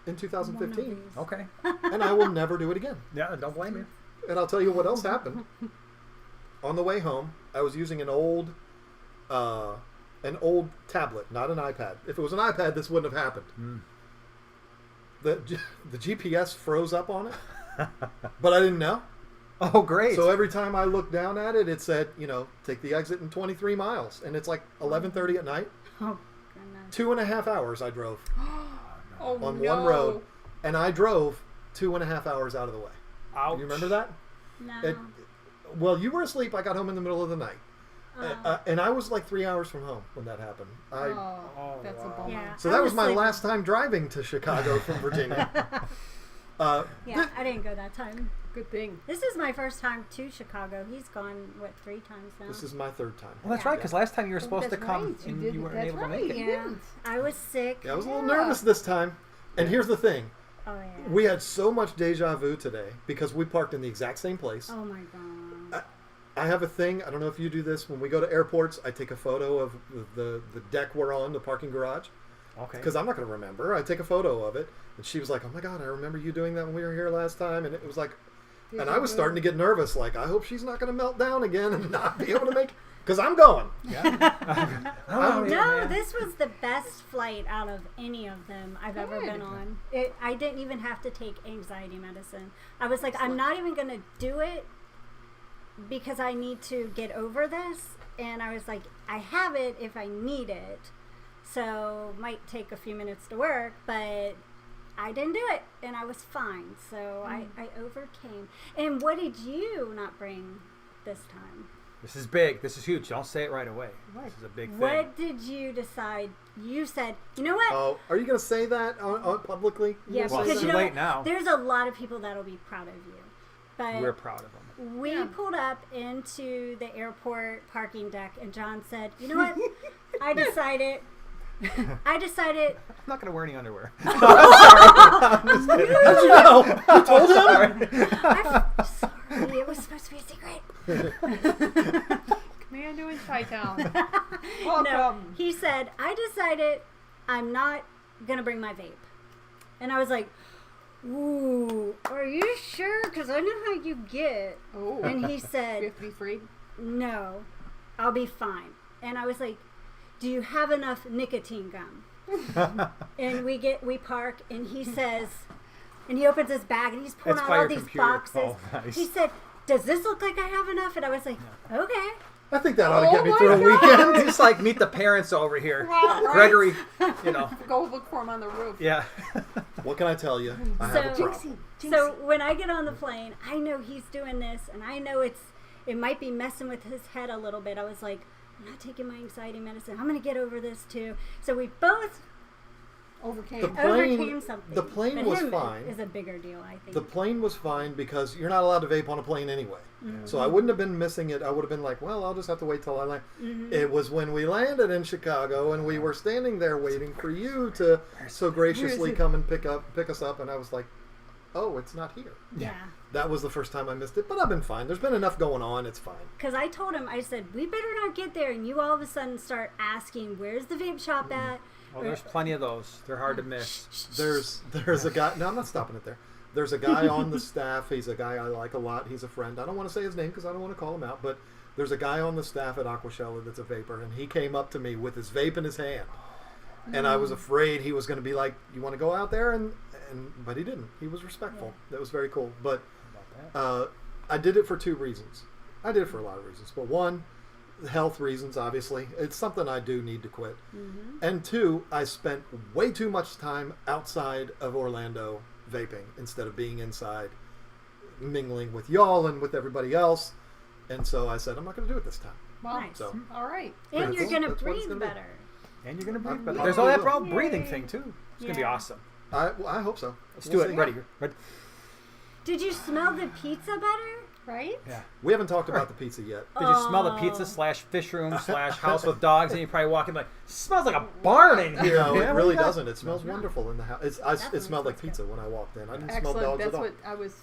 in 2015, Okay. and I will never do it again. Yeah, don't blame you. And I'll tell you what else happened. On the way home, I was using an old tablet, not an iPad. If it was an iPad, this wouldn't have happened. The GPS froze up on it, but I didn't know. Oh, great. So every time I looked down at it, it said, take the exit in 23 miles. And it's like 11:30 at night. Oh, goodness. 2.5 hours I drove Oh, on no. one road. And I drove 2.5 hours out of the way. Ouch. You remember that? No. Well, you were asleep. I got home in the middle of the night. Oh. And I was like 3 hours from home when that happened. Oh, that's a wow. bummer. Yeah. So I that was my sleeping. last time driving to Chicago from Virginia. Yeah, I didn't go that time. Good thing. This is my first time to Chicago. He's gone, 3 times now? This is my third time. Well, that's right, because last time you were supposed to That's come right, you and didn't. you weren't That's able to right. make it. You Yeah. didn't. I was sick. Yeah, I was a little Yeah. nervous this time. And here's the thing. Oh, yeah. We had so much deja vu today because we parked in the exact same place. Oh, my God. I have a thing. I don't know if you do this. When we go to airports, I take a photo of the deck we're on, the parking garage. Okay. Because I'm not going to remember. I take a photo of it. And she was like, "Oh, my God, I remember you doing that when we were here last time." And it was like... And I was starting to get nervous. Like, I hope she's not going to melt down again and not be able to make... Because I'm going. Yeah. I'm- No, this was the best flight out of any of them I've ever been on. I didn't even have to take anxiety medicine. I was like, I'm not even going to do it because I need to get over this. And I was like, I have it if I need it. So might take a few minutes to work, but I didn't do it. And I was fine. So I overcame. And what did you not bring this time? This is big. This is huge. Don't say it right away. Right. This is a big thing. What did you decide? You said, you know what? Oh, are you going to say that publicly? Yeah, Well, because it's you too know late now. there's a lot of people that'll be proud of you. But We're proud of them. we pulled up into the airport parking deck, and John said, "You know what? I decided." I'm not going to wear any underwear. How'd you know? You told him? I'm sorry, it was supposed to be a secret. Commando in Chi-Town. No, Welcome. he said, "I decided I'm not gonna bring my vape," and I was like, "Ooh, are you sure? Because I know how you get." Oh. And he We said, have to be free. "No, I'll be fine." And I was like, "Do you have enough nicotine gum?" And we park, and he says, and he opens his bag, and he's pulling It's out by all your these computer. boxes. Oh, nice. He said, "Does this look like I have enough?" And I was like, "Okay." I think that ought to get me Oh through a my weekend. Just like meet the parents over here. Right. Gregory, Go look for him on the roof. Yeah. What can I tell you? I have a So- problem. So when I get on the plane, I know he's doing this, and I know it might be messing with his head a little bit. I was like, "I'm not taking my anxiety medicine. I'm going to get over this too." So we both Overcame. The plane- overcame something. the plane but was him fine. Is a bigger deal, I think. The plane was fine because you're not allowed to vape on a plane anyway. Mm-hmm. So I wouldn't have been missing it. I would have been like, well, I'll just have to wait till I land. Mm-hmm. It was when we landed in Chicago and we were standing there waiting for you to so graciously come and pick us up, and I was like, oh, it's not here. Yeah. That was the first time I missed it, but I've been fine. There's been enough going on. It's fine. Because I told him, I said, "We better not get there," and you all of a sudden start asking, "Where's the vape shop at?" Oh, there's plenty of those. They're hard to miss. There's a guy. No, I'm not stopping it there. There's a guy on the staff. He's a guy I like a lot. He's a friend. I don't want to say his name because I don't want to call him out. But there's a guy on the staff at Aquashella that's a vapor, and he came up to me with his vape in his hand, and I was afraid he was going to be like, "You want to go out there?" But he didn't. He was respectful. That was very cool. But I did it for two reasons. I did it for a lot of reasons, but one, health reasons, obviously. It's something I do need to quit. Mm-hmm. And two, I spent way too much time outside of Orlando vaping instead of being inside mingling with y'all and with everybody else. And so I said, I'm not going to do it this time. Well, Nice. So all right. And That's you're cool. going to That's what it's breathe gonna be. better. And you're going to breathe better. Yeah. There's all that Yay. breathing thing, too. It's going to be Yeah. awesome. I hope so. Let's We'll do it. see. Ready? Did you smell the pizza better? Right? Yeah. We haven't talked about the pizza yet. Did you smell the pizza / fish room / house with dogs? And you probably walk in like, smells like a barn in here. No, man. it What really do you got?" doesn't. It smells wonderful in the house. It Definitely smelled like smells pizza when I walked in. I didn't smell Excellent. dogs That's at all. what I was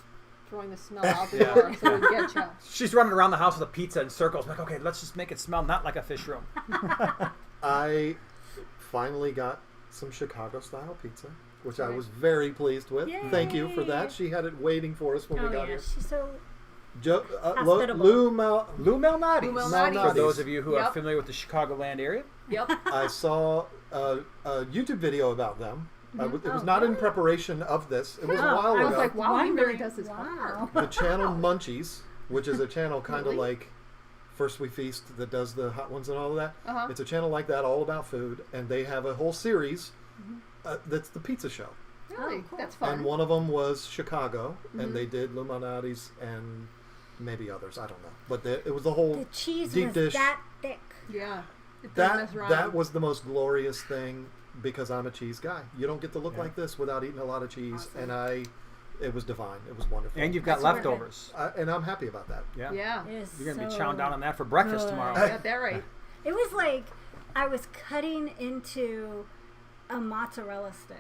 throwing the smell out the Yeah. door so we get you. She's running around the house with a pizza in circles. I'm like, okay, let's just make it smell not like a fish room. I finally got some Chicago-style pizza, which I Right. was very pleased with. Yay. Thank you for that. She had it waiting for us when we Oh, got yeah. here. She's so... Lou Hospitable. Lou Malnati's. Lou Malnati's. For those of you who are Yep. familiar with the Chicagoland area. Yep. I saw a YouTube video about them. It was Oh, not in really? preparation of this. It was a Oh, while I was ago. like, wow, he really Wondering. does his homework. The channel Munchies, which is a channel kind of Really? like First We Feast that does the hot ones and all of that. Uh-huh. It's a channel like that, all about food, and they have a whole series that's the pizza show. Really? Oh, cool. That's fun. And one of them was Chicago, and they did Lou Malnati's and maybe others. I don't know, but it was the whole The cheese deep was dish. that thick. Yeah. It doesn't mess around. That was the most glorious thing because I'm a cheese guy. You don't get to look like this without eating a lot of cheese, Awesome. and it was divine. It was wonderful. And you've got That's perfect. leftovers. And I'm happy about that. Yeah. Yeah. It is You're going to be so chowing down on that for breakfast good. tomorrow. Got that right. It was like I was cutting into a mozzarella stick.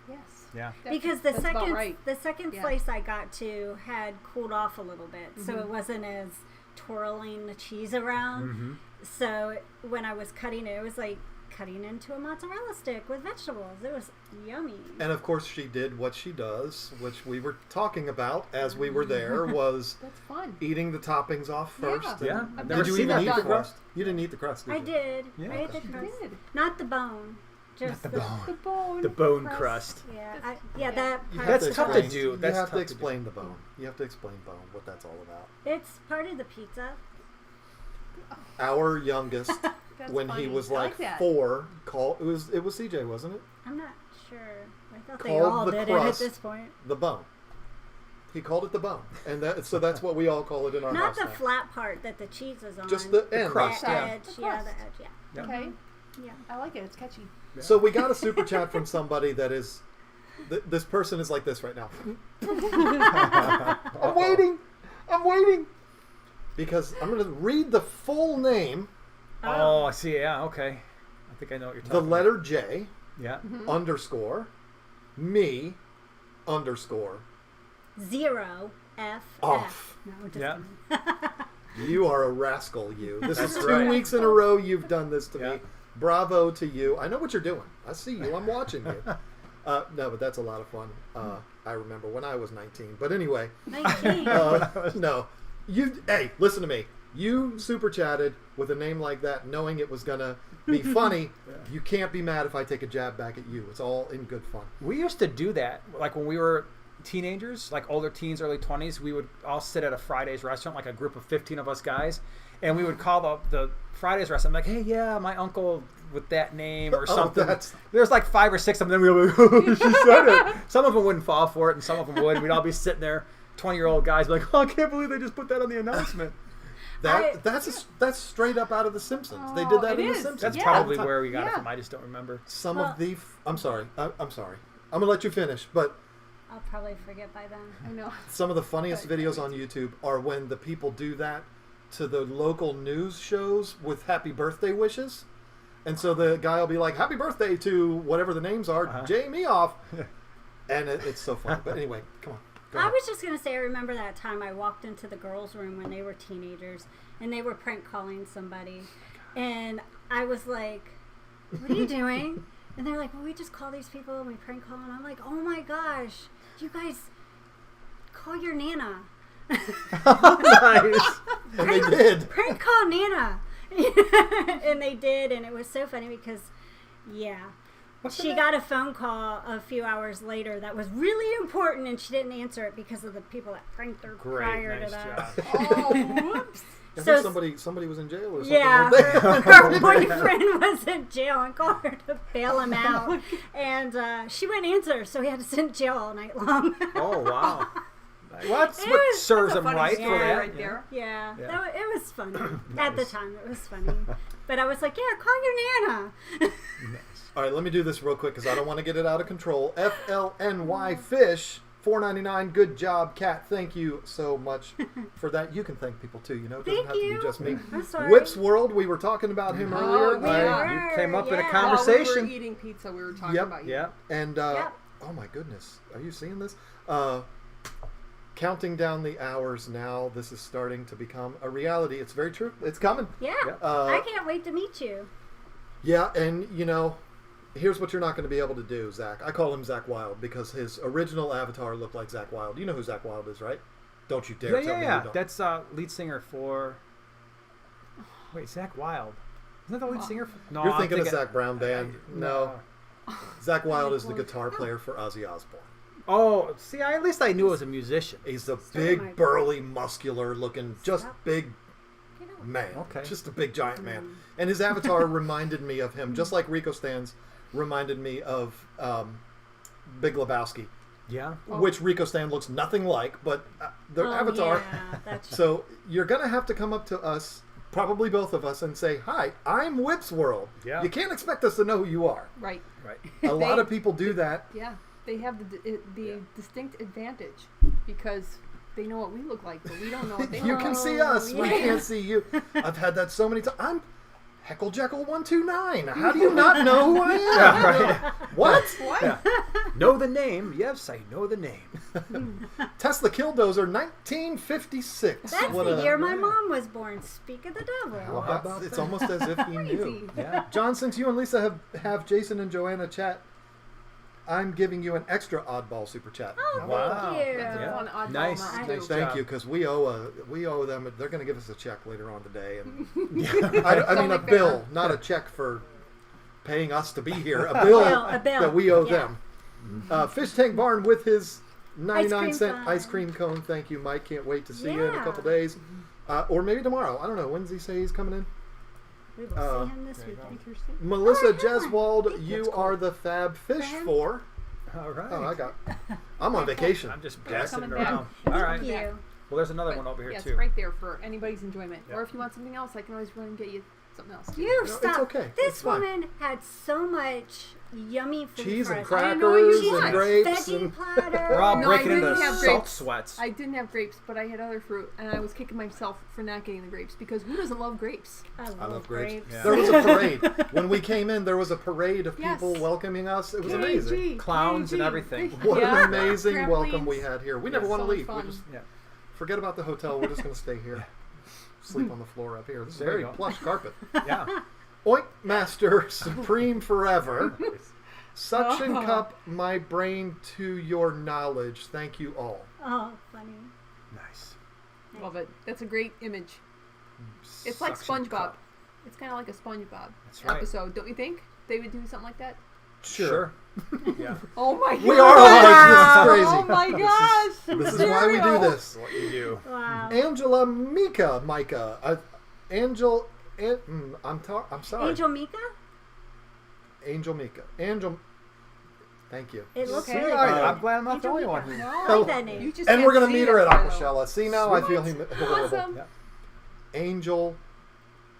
Yes. Yeah. Because the that's about second right. the second Yeah. slice I got to had cooled off a little bit, so Mm-hmm. it wasn't as twirling the cheese around. Mm-hmm. So when I was cutting it, it was like cutting into a mozzarella stick with vegetables. It was yummy. And of course, she did what she does, which we were talking about as we were there, was That's fun. eating the toppings off first. Yeah. and- Yeah, I've never Did you seen even that eat the before. crust? You didn't eat the crust, did I you? did. Yeah. I ate the You crust. did. Not the bone. Just The bone. The bone. The bone crust. Yeah, Yeah. that You part. have That's to tough to explain- do. You That's have tough to to explain the bone. You have to explain bone, what that's all about. It's part of the pizza. Our youngest, That's when funny. he was I like that. 4, it was CJ, wasn't it? I'm not sure. I thought they Called all the did crust. it at this point. The bone. He called it the bone, and so that's what we all call it in our Not house the now. flat part that the cheese is on. Just the end. crust, the yeah. edge. The Yeah, crust. the edge. Yeah. Yep. Okay. Yeah. I like it. It's catchy. Yeah. So we got a super chat from somebody that is. This person is like this right now. I'm waiting. Because I'm going to read the full name. Oh, I see. Yeah, okay. I think I know what you're talking The letter J Yeah. underscore me underscore 0 F off. No, just Yeah. kidding. You are a rascal, you. This is That's 2 right. weeks in a row you've done this to Yeah. me. Bravo to you. I know what you're doing. I see you. I'm watching you. No, but that's a lot of fun. I remember when I was 19. But anyway, 19. no. Hey, listen to me. You super chatted with a name like that, knowing it was gonna be funny. You can't be mad if I take a jab back at you. It's all in good fun. We used to do that, like when we were teenagers, like older teens, early 20s. We would all sit at a Fridays restaurant, like a group of 15 of us guys, and we would call the Fridays restaurant, like, hey, yeah, my uncle with that name or something. There's like 5 or 6 of them. Then we'd be like, oh, she said it. Some of them wouldn't fall for it, and some of them would. We'd all be sitting there, 20-year-old guys, be like, oh, I can't believe they just put that on the announcement. That's straight up out of The Simpsons. They did that it in The is. Simpsons. That's Yeah. probably where we got it Yeah. from. I just don't remember. I'm sorry. I'm sorry. I'm gonna let you finish, but I'll probably forget by then. I know. some of the funniest videos on YouTube are when the people do that to the local news shows with happy birthday wishes. And so the guy will be like, happy birthday to whatever the names are, Jamie off. And it's so funny. But anyway, come on. Go I ahead. was just going to say, I remember that time I walked into the girls' room when they were teenagers and they were prank calling somebody. And I was like, what are you doing? And they're like, well, we just call these people and we prank call. And I'm like, oh my gosh, you guys call your Nana. Nice. And they did. Prank call Nana. And they did. And it was so funny because, yeah. She got a phone call a few hours later that was really important, and she didn't answer it because of the people that pranked her prior Nice to that. job. Oh, whoops. I So- think somebody was in jail or something. Yeah, weren't they? her boyfriend was in jail and called her to bail him out, and she wouldn't answer, so he had to sit in jail all night long. Oh, wow. Well, that's It what was- serves That's a them funny right story for that. right there. Yeah, Yeah. it was funny. At the Nice. time, it was funny. But I was like, yeah, call your Nana. Nice. All right, let me do this real quick because I don't want to get it out of control. FLNY Fish, $4.99. Good job, Kat. Thank you so much for that. You can thank people too. You know, it doesn't Thank have to you. be just me. I'm sorry. Whips World. We were talking about him earlier. we yeah. You came up in a yeah. conversation. While we were eating pizza, we were talking Yep. about you. Yeah. And Yep. oh my goodness, are you seeing this? Counting down the hours now. This is starting to become a reality. It's very true. It's coming. Yeah, Yep. I can't wait to meet you. Yeah, and you know, here's what you're not going to be able to do, Zach. I call him Zach Wilde because his original avatar looked like Zach Wilde. You know who Zach Wilde is, right? Don't you dare tell me you don't. That's lead singer for. Wait, Zach Wilde. Isn't that the lead singer? No, You're I'm thinking of Zach Brown Band. No. No. Zach Wilde is the guitar player for Ozzy Osbourne. Oh, see, at least I knew it was a musician. He's a Stop big, my- burly, muscular looking, just Stop. big You know, man. Okay. Just a big, giant man. And his avatar reminded me of him, just like Rico Stan's reminded me of Big Lebowski, Yeah. which Rico Stan looks nothing like, but the oh, avatar. Yeah, that's So you're going to have to come up to us, probably both of us, and say, hi, I'm Whips World. Yeah. You can't expect us to know who you are. Right. Right. A lot of people do that. Yeah. They have the distinct advantage because they know what we look like, but we don't know what they You look can like. see us. We yeah. can't see you. I've had that so many times. I'm Heckle Jekyll 129. How do you not know who I am? Yeah, right. What? What? Yeah. Know the name. Yes, I know the name. Tesla Killdozer 1956. That's What the a- year my mom was born. Speak of the devil. Well, How about it's that? almost as if he Crazy. knew. Yeah. John, since you and Lisa have Jason and Joanna chat, I'm giving you an extra oddball super chat. Oh, Wow. thank you. That's a Yeah. fun oddball Nice. amount, Nice too. Thank job. you, because we owe them. They're going to give us a check later on today, and It's I mean only a fair. bill, not a check for paying us to be here. A bill, A bill. that we owe Yeah. them. Fish Tank Barn with his 99 cream cent cone. ice cream cone. Thank you, Mike. Can't wait to see you in a Yeah. couple days, or maybe tomorrow. I don't know. When does he say he's coming in? We will see him this there you go. weekend. Interesting. Melissa Oh, yeah. Jeswald, you are the fab fish him. for. All right. Oh, I got. I'm on vacation. I'm just Yeah, passing it coming back. around. All right. Thank you. Well, there's another one over here Yes, too. right there for anybody's enjoyment. Yeah. Or if you want something else, I can always run and get you something else. Too. You No, stop. it's okay. This It's fine. woman had so much yummy food Cheese for and us. I know you crackers want. and grapes. Veggie And platter. We're all No, I breaking into didn't have salt grapes. sweats. I didn't have grapes, but I had other fruit, and I was kicking myself for not getting the grapes because who doesn't love grapes? I love grapes. Yeah. There was a parade. When we came in, there was a parade of Yes. people welcoming us. It was amazing. KG, Clowns and KG. everything. What Yeah. an amazing Trampolines. welcome we had here. We never Yeah, want to so much leave. We fun. just Yeah. forget about the hotel. We're just going to stay here. Sleep on the floor up here. This is a There very you go. plush carpet. Yeah. Oink Master Supreme Forever. Suction cup my brain to your knowledge. Thank you all. Oh, funny. Nice. Love it. That's a great image. It's like Suction SpongeBob. cup. It's kind of like a SpongeBob That's right. episode, don't you think? They would do something like that. Sure. Yeah. Oh my god! We are alike. This is crazy. Oh my gosh! This is why we do this. What you do. Wow. Angela Micah. I'm sorry. Angel Mika? Angel Mika. Angel. Thank you. It looks Okay. really All right, good. I'm glad I'm not the Angel only Mika. one who. No, I like that name. you just And can't we're going to see meet that her at far, though. Aquashella. See, now I feel Awesome. Yeah. Angel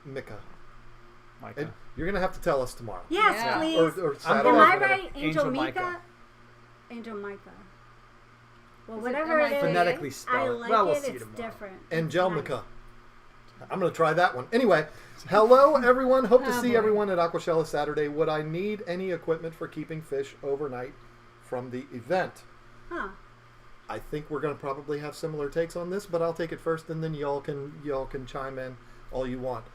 Mika. Micah. And you're going to have to tell us tomorrow. Yes, Yeah. please. Or Saturday. Am I Micah. right? Angel Angel Mika? Micah. Angel Micah. Well, Is it whatever it is, M-I-K-A? Phonetically spell I it. like Well, we'll it. see It's tomorrow. different. Angelica. I'm going to try that one. Anyway, hello everyone. Hope to see boy. everyone at Aquashella Saturday. Would I need any equipment for keeping fish overnight from the event? Huh. I think we're going to probably have similar takes on this, but I'll take it first, and then y'all can chime in all you want.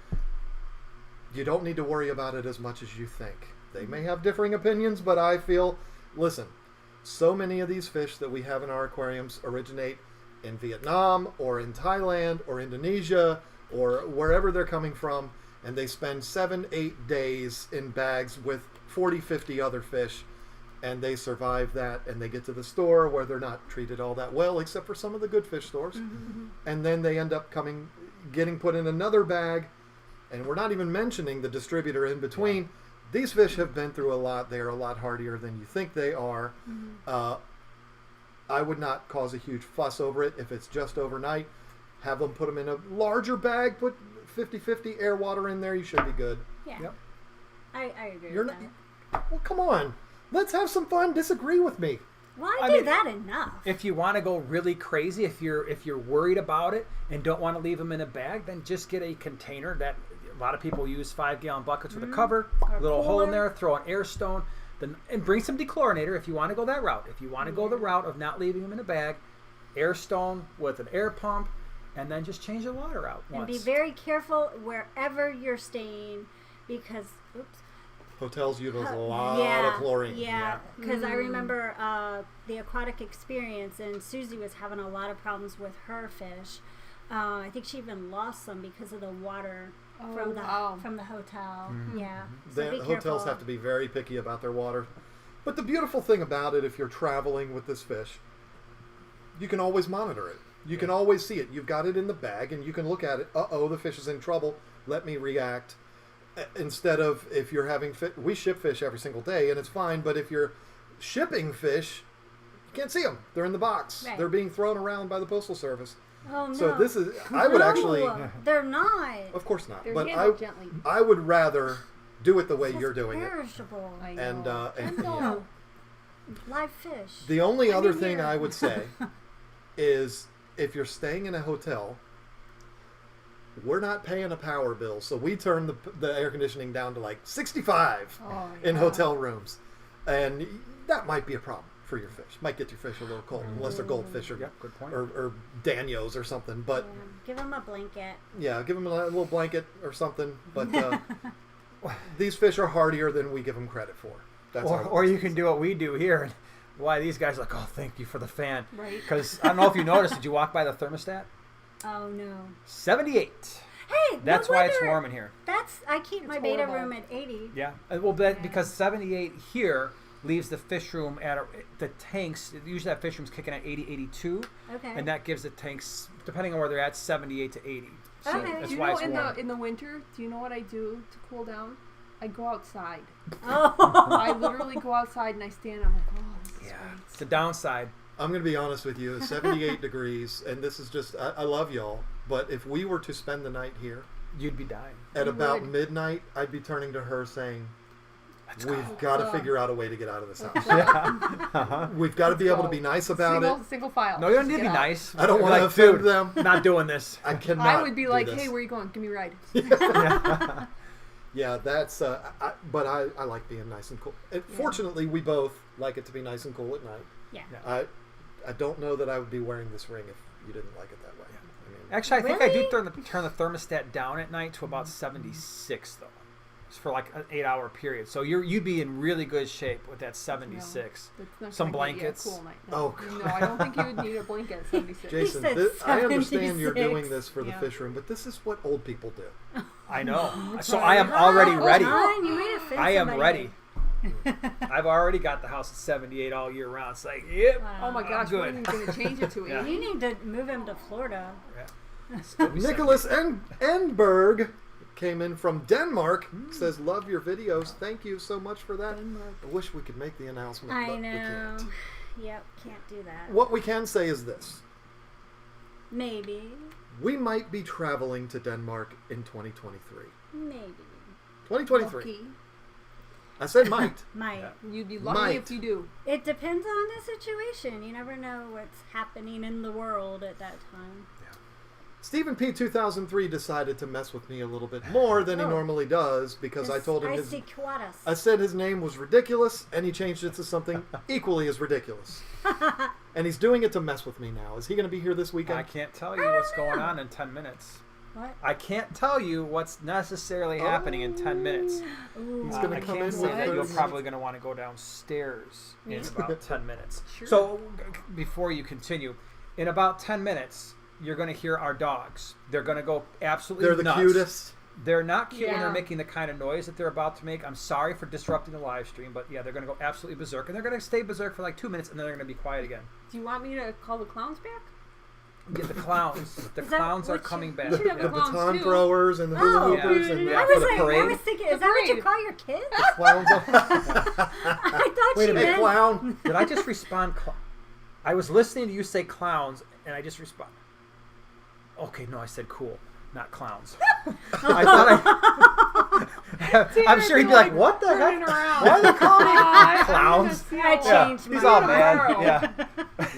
You don't need to worry about it as much as you think. They may have differing opinions, but I feel, listen, so many of these fish that we have in our aquariums originate in Vietnam or in Thailand or Indonesia or wherever they're coming from, and they spend 7-8 days in bags with 40-50 other fish, and they survive that, and they get to the store where they're not treated all that well, except for some of the good fish stores, and then they end up getting put in another bag, and we're not even mentioning the distributor in between. Yeah. These fish have been through a lot. They are a lot hardier than you think they are. I would not cause a huge fuss over it if it's just overnight. Have them put them in a larger bag, put 50-50 air water in there. You should be good. Yeah. Yep. I agree You're with not. that. Well, come on. Let's have some fun. Disagree with me. Well, I I do mean, that enough. If you want to go really crazy, if you're worried about it and don't want to leave them in a bag, then just get a container. That a lot of people use 5-gallon buckets with a cover, Or a little hole in cooler. there, throw an air stone, and bring some dechlorinator if you want to go that route. If you want to go the route of not leaving them in a bag, air stone with an air pump, and then just change the water out And once. be very careful wherever you're staying because, oops. Hotels use a lot of chlorine. Yeah, because I remember the aquatic experience, and Susie was having a lot of problems with her fish. I think she even lost some because of the water from the hotel. Yeah, so be The careful. hotels have to be very picky about their water. But the beautiful thing about it, if you're traveling with this fish, you can always monitor it. You can always see it. You've got it in the bag, and you can look at it. Uh-oh, the fish is in trouble. Let me react. Instead of if you're having we ship fish every single day, and it's fine. But if you're shipping fish, you can't see them. They're in the box. Right. They're being thrown around by the Postal Service. Oh no! So this is. I would actually. They're not. Of course not. They're But handled gently. I would rather do it the way It's you're doing it. perishable. I know. And No. Live fish. the only I'm other in thing here. I would say is if you're staying in a hotel, we're not paying a power bill, so we turn the air conditioning down to like 65 in hotel rooms, and that might be a problem for your fish. Might get your fish a little cold, unless they're goldfish or good point. or Danios or something. But Yeah. Give them a blanket. yeah, give them a little blanket or something. But these fish are hardier than we give them credit for. That's all. Or you can do what we do here. And why these guys are like, oh, thank you for the fan. Right. Because I don't know if you noticed, did you walk by the thermostat? Oh no. 78. Hey, That's no why it's wonder. warm in here. I keep my It's beta horrible. room at 80. Yeah. Well, because 78 here leaves the fish room at the tanks. Usually that fish room's kicking at 80, 82. Okay. And that gives the tanks, depending on where they're at, 78 to 80. So Okay. that's Do you why know it's warm. in the winter? Do you know what I do to cool down? I go outside. Oh. I literally go outside and I stand. I'm like, oh, this is Yeah. great. It's the downside. I'm going to be honest with you. It's 78 degrees, and this is just, I love y'all, but if we were to spend the night here, you'd be dying. At about midnight, I'd be turning to her saying, we've got to figure out a way to get out of this house. We've got to be able to be nice about it. Single file. No, you don't need to be nice. I don't want to offend them. Not doing this. I cannot. I would be like, hey, where are you going? Give me a ride. Yeah, that's. But I like being nice and cool. And fortunately, we both like it to be nice and cool at night. Yeah. I don't know that I would be wearing this ring if you didn't like it that way. I mean, actually, I think I do turn the thermostat down at night to about 76 though. For like an 8-hour period, so you'd be in really good shape with that 76. No, some blankets. Cool night. No. Oh, no, I don't think you would need a blanket at 76. Jason, I understand you're doing this for the fish room, but this is what old people do. I know. So I am already ready. I am ready. I've already got the house at 78 all year round. It's like, yep. Oh my gosh, good. we're even going to change it to 80. You need to move him to Florida. Yeah. Nicholas Enberg came in from Denmark. Says, love your videos. Thank you so much for that. Denmark. I wish we could make the announcement, I but know. we can't. Yep, can't do that. What we can say is this. Maybe. We might be traveling to Denmark in 2023. Maybe. 2023. Lucky. I said might. Might. Yeah. You'd be lucky if you do. It depends on the situation. You never know what's happening in the world at that time. Stephen P. 2003 decided to mess with me a little bit more than he normally does because I told him I said his name was ridiculous, and he changed it to something equally as ridiculous. And he's doing it to mess with me now. Is he going to be here this weekend? I can't tell you what's going on in 10 minutes. What? I can't tell you what's necessarily happening in 10 minutes. He's going to come in say that. with You're probably going to want to go downstairs in about 10 minutes. Sure. So before you continue, in about 10 minutes, you're going to hear our dogs. They're going to go absolutely nuts. They're the cutest. They're not cute when they're making the kind of noise that they're about to make. I'm sorry for disrupting the live stream, but yeah, they're going to go absolutely berserk. And they're going to stay berserk for like 2 minutes, and then they're going to be quiet again. Do you want me to call the clowns back? Yeah, the clowns. The clowns are coming back. We should have The clowns baton too. throwers and the hula hoopers and Yeah. for the the parade. I was thinking, is that what you call your kids? clowns. I thought Wait a you minute. Hey, meant... clown. Did I just respond? I was listening to you say clowns, and I just respond. Okay, no, I said cool, not clowns. I thought I'm sure he'd be like, what the heck? Why are they calling me clowns? I changed He's my all mind. mad. Yeah.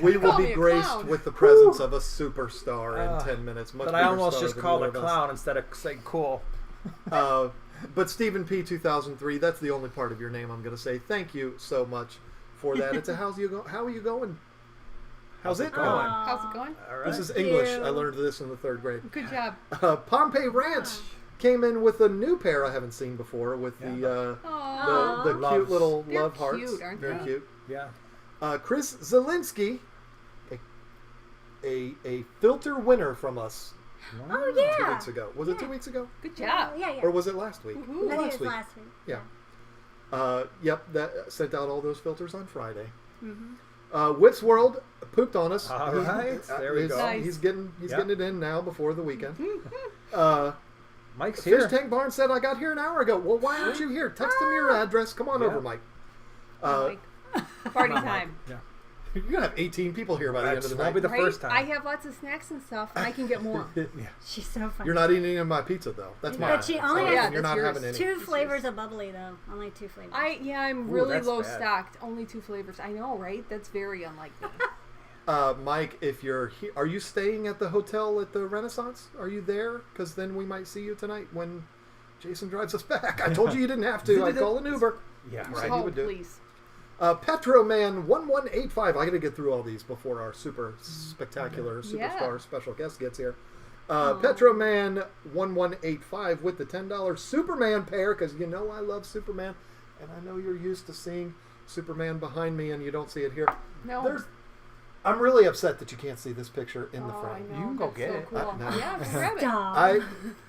We will Call me be a graced clown. with the presence of a superstar in 10 minutes. Much But I bigger almost star just than called either it of us. clown instead of saying cool. But Stephen P. 2003, that's the only part of your name I'm going to say. Thank you so much for that. It's a how are you going? How's it going? How's it going? All right. This is Thank English. you. I learned this in the 3rd grade. Good job. Pompeii Ranch came in with a new pair I haven't seen before with the Aww. the Loves. cute little They're love hearts. cute, aren't They're they? cute. Yeah. Chris Zielinski, a filter winner from us Oh, 2 yeah. weeks ago. Was it 2 weeks ago? Good job. Yeah. Or was it last week? Woohoo. I think it last was last week. Yeah. Yep, that sent out all those filters on Friday. Mm-hmm. Whip's World pooped on us. All right, there we go. Nice. He's getting it in now before the weekend. Mike's Fish here. Tank Barn said, I got here an hour ago. Well, why aren't you here? Text him your address. Come on over, Mike. Like, party time. Yeah. You're going to have 18 people here by the end of the That night. won't be the Right? first time. I have lots of snacks and stuff, and I can get more. She's so funny. You're not eating any of my pizza, though. That's mine. But she only So has you're not yours. having any. 2 flavors of bubbly, though. Only 2 flavors. I'm Ooh, really that's low bad. stocked. Only 2 flavors. I know, right? That's very unlike me. Mike, if you're here, are you staying at the hotel at the Renaissance? Are you there? Because then we might see you tonight when Jason drives us back. I told you you didn't have to. I'd call an Uber. Yeah. You said Oh, you would do. please. Petroman1185. I got to get through all these before our super spectacular superstar special guest gets here. Petroman1185 with the $10 Superman pair, because you know I love Superman, and I know you're used to seeing Superman behind me, and you don't see it here. No. I'm really upset that you can't see this picture in the I frame. know. You can go That's get so it. Cool. No. Yeah, go grab it. Stop.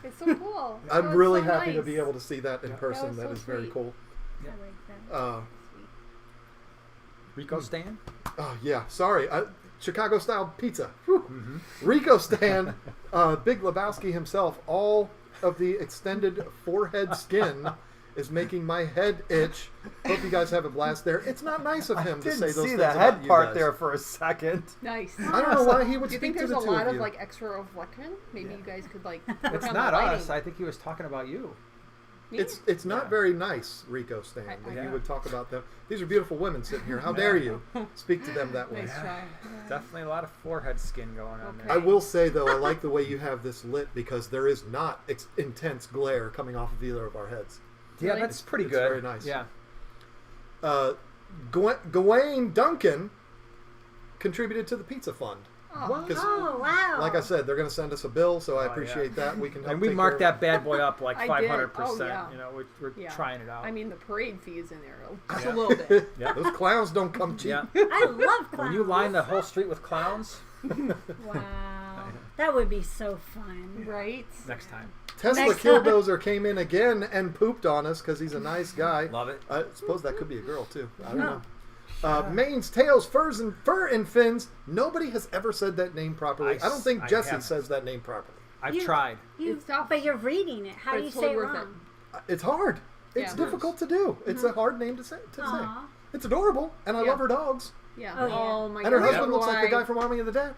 It's so cool. I'm Oh, it's really so happy to nice. be able to see that in person. was That so is very sweet. cool. I like that. Rico Stan? Oh, yeah. Sorry. Chicago-style pizza. Rico Stan, Big Lebowski himself, all of the extended forehead skin is making my head itch. Hope you guys have a blast there. It's not nice of him to say those things see the about head you part guys. there for a second. Nice. I don't know why he would Do you speak think to there's the a two lot of of you. like extra reflection? Maybe you guys could like. Work It's on not the lighting. us. I think he was talking about you. Me? It's not very nice, Rico Stan, that Yeah. you would talk about them. These are beautiful women sitting here. How dare you speak to them that way? Nice try. Definitely a lot of forehead skin going on Okay. there. I will say, though, I like the way you have this lit because there is not intense glare coming off of either of our heads. Yeah, Really? that's pretty It's good. very nice. Yeah. Gawain Duncan contributed to the pizza fund. Oh, 'Cause Oh, wow. like I said, they're going to send us a bill, so I Oh, appreciate that. We can help And we take marked care that bad boy up like I did. 500%. Oh, yeah. You know, we're yeah. trying it out. I mean, the parade fee is in there just Yeah. a little bit. of it. Yeah. Those clowns don't come cheap. yeah. I love clowns. When you line the whole street with clowns, Wow. That would be so fun. Right? next time. Tesla Next time. Killdozer came in again and pooped on us because he's a nice guy. Love it. I suppose that could be a girl, too. I don't Oh. know. Manes, tails, fur and fins. Nobody has ever said that name properly. I don't think I Jesse haven't. says that name properly. I've You- tried. It's tough. But you're reading it. How But do you it's say totally it worth wrong? It's hard. It's Yeah. difficult to do. It's a hard name to say. Aw. It's adorable, and I Yeah. love her dogs. Yeah. Oh, yeah. my And her God. husband looks like the Why? guy from Army of the Dead.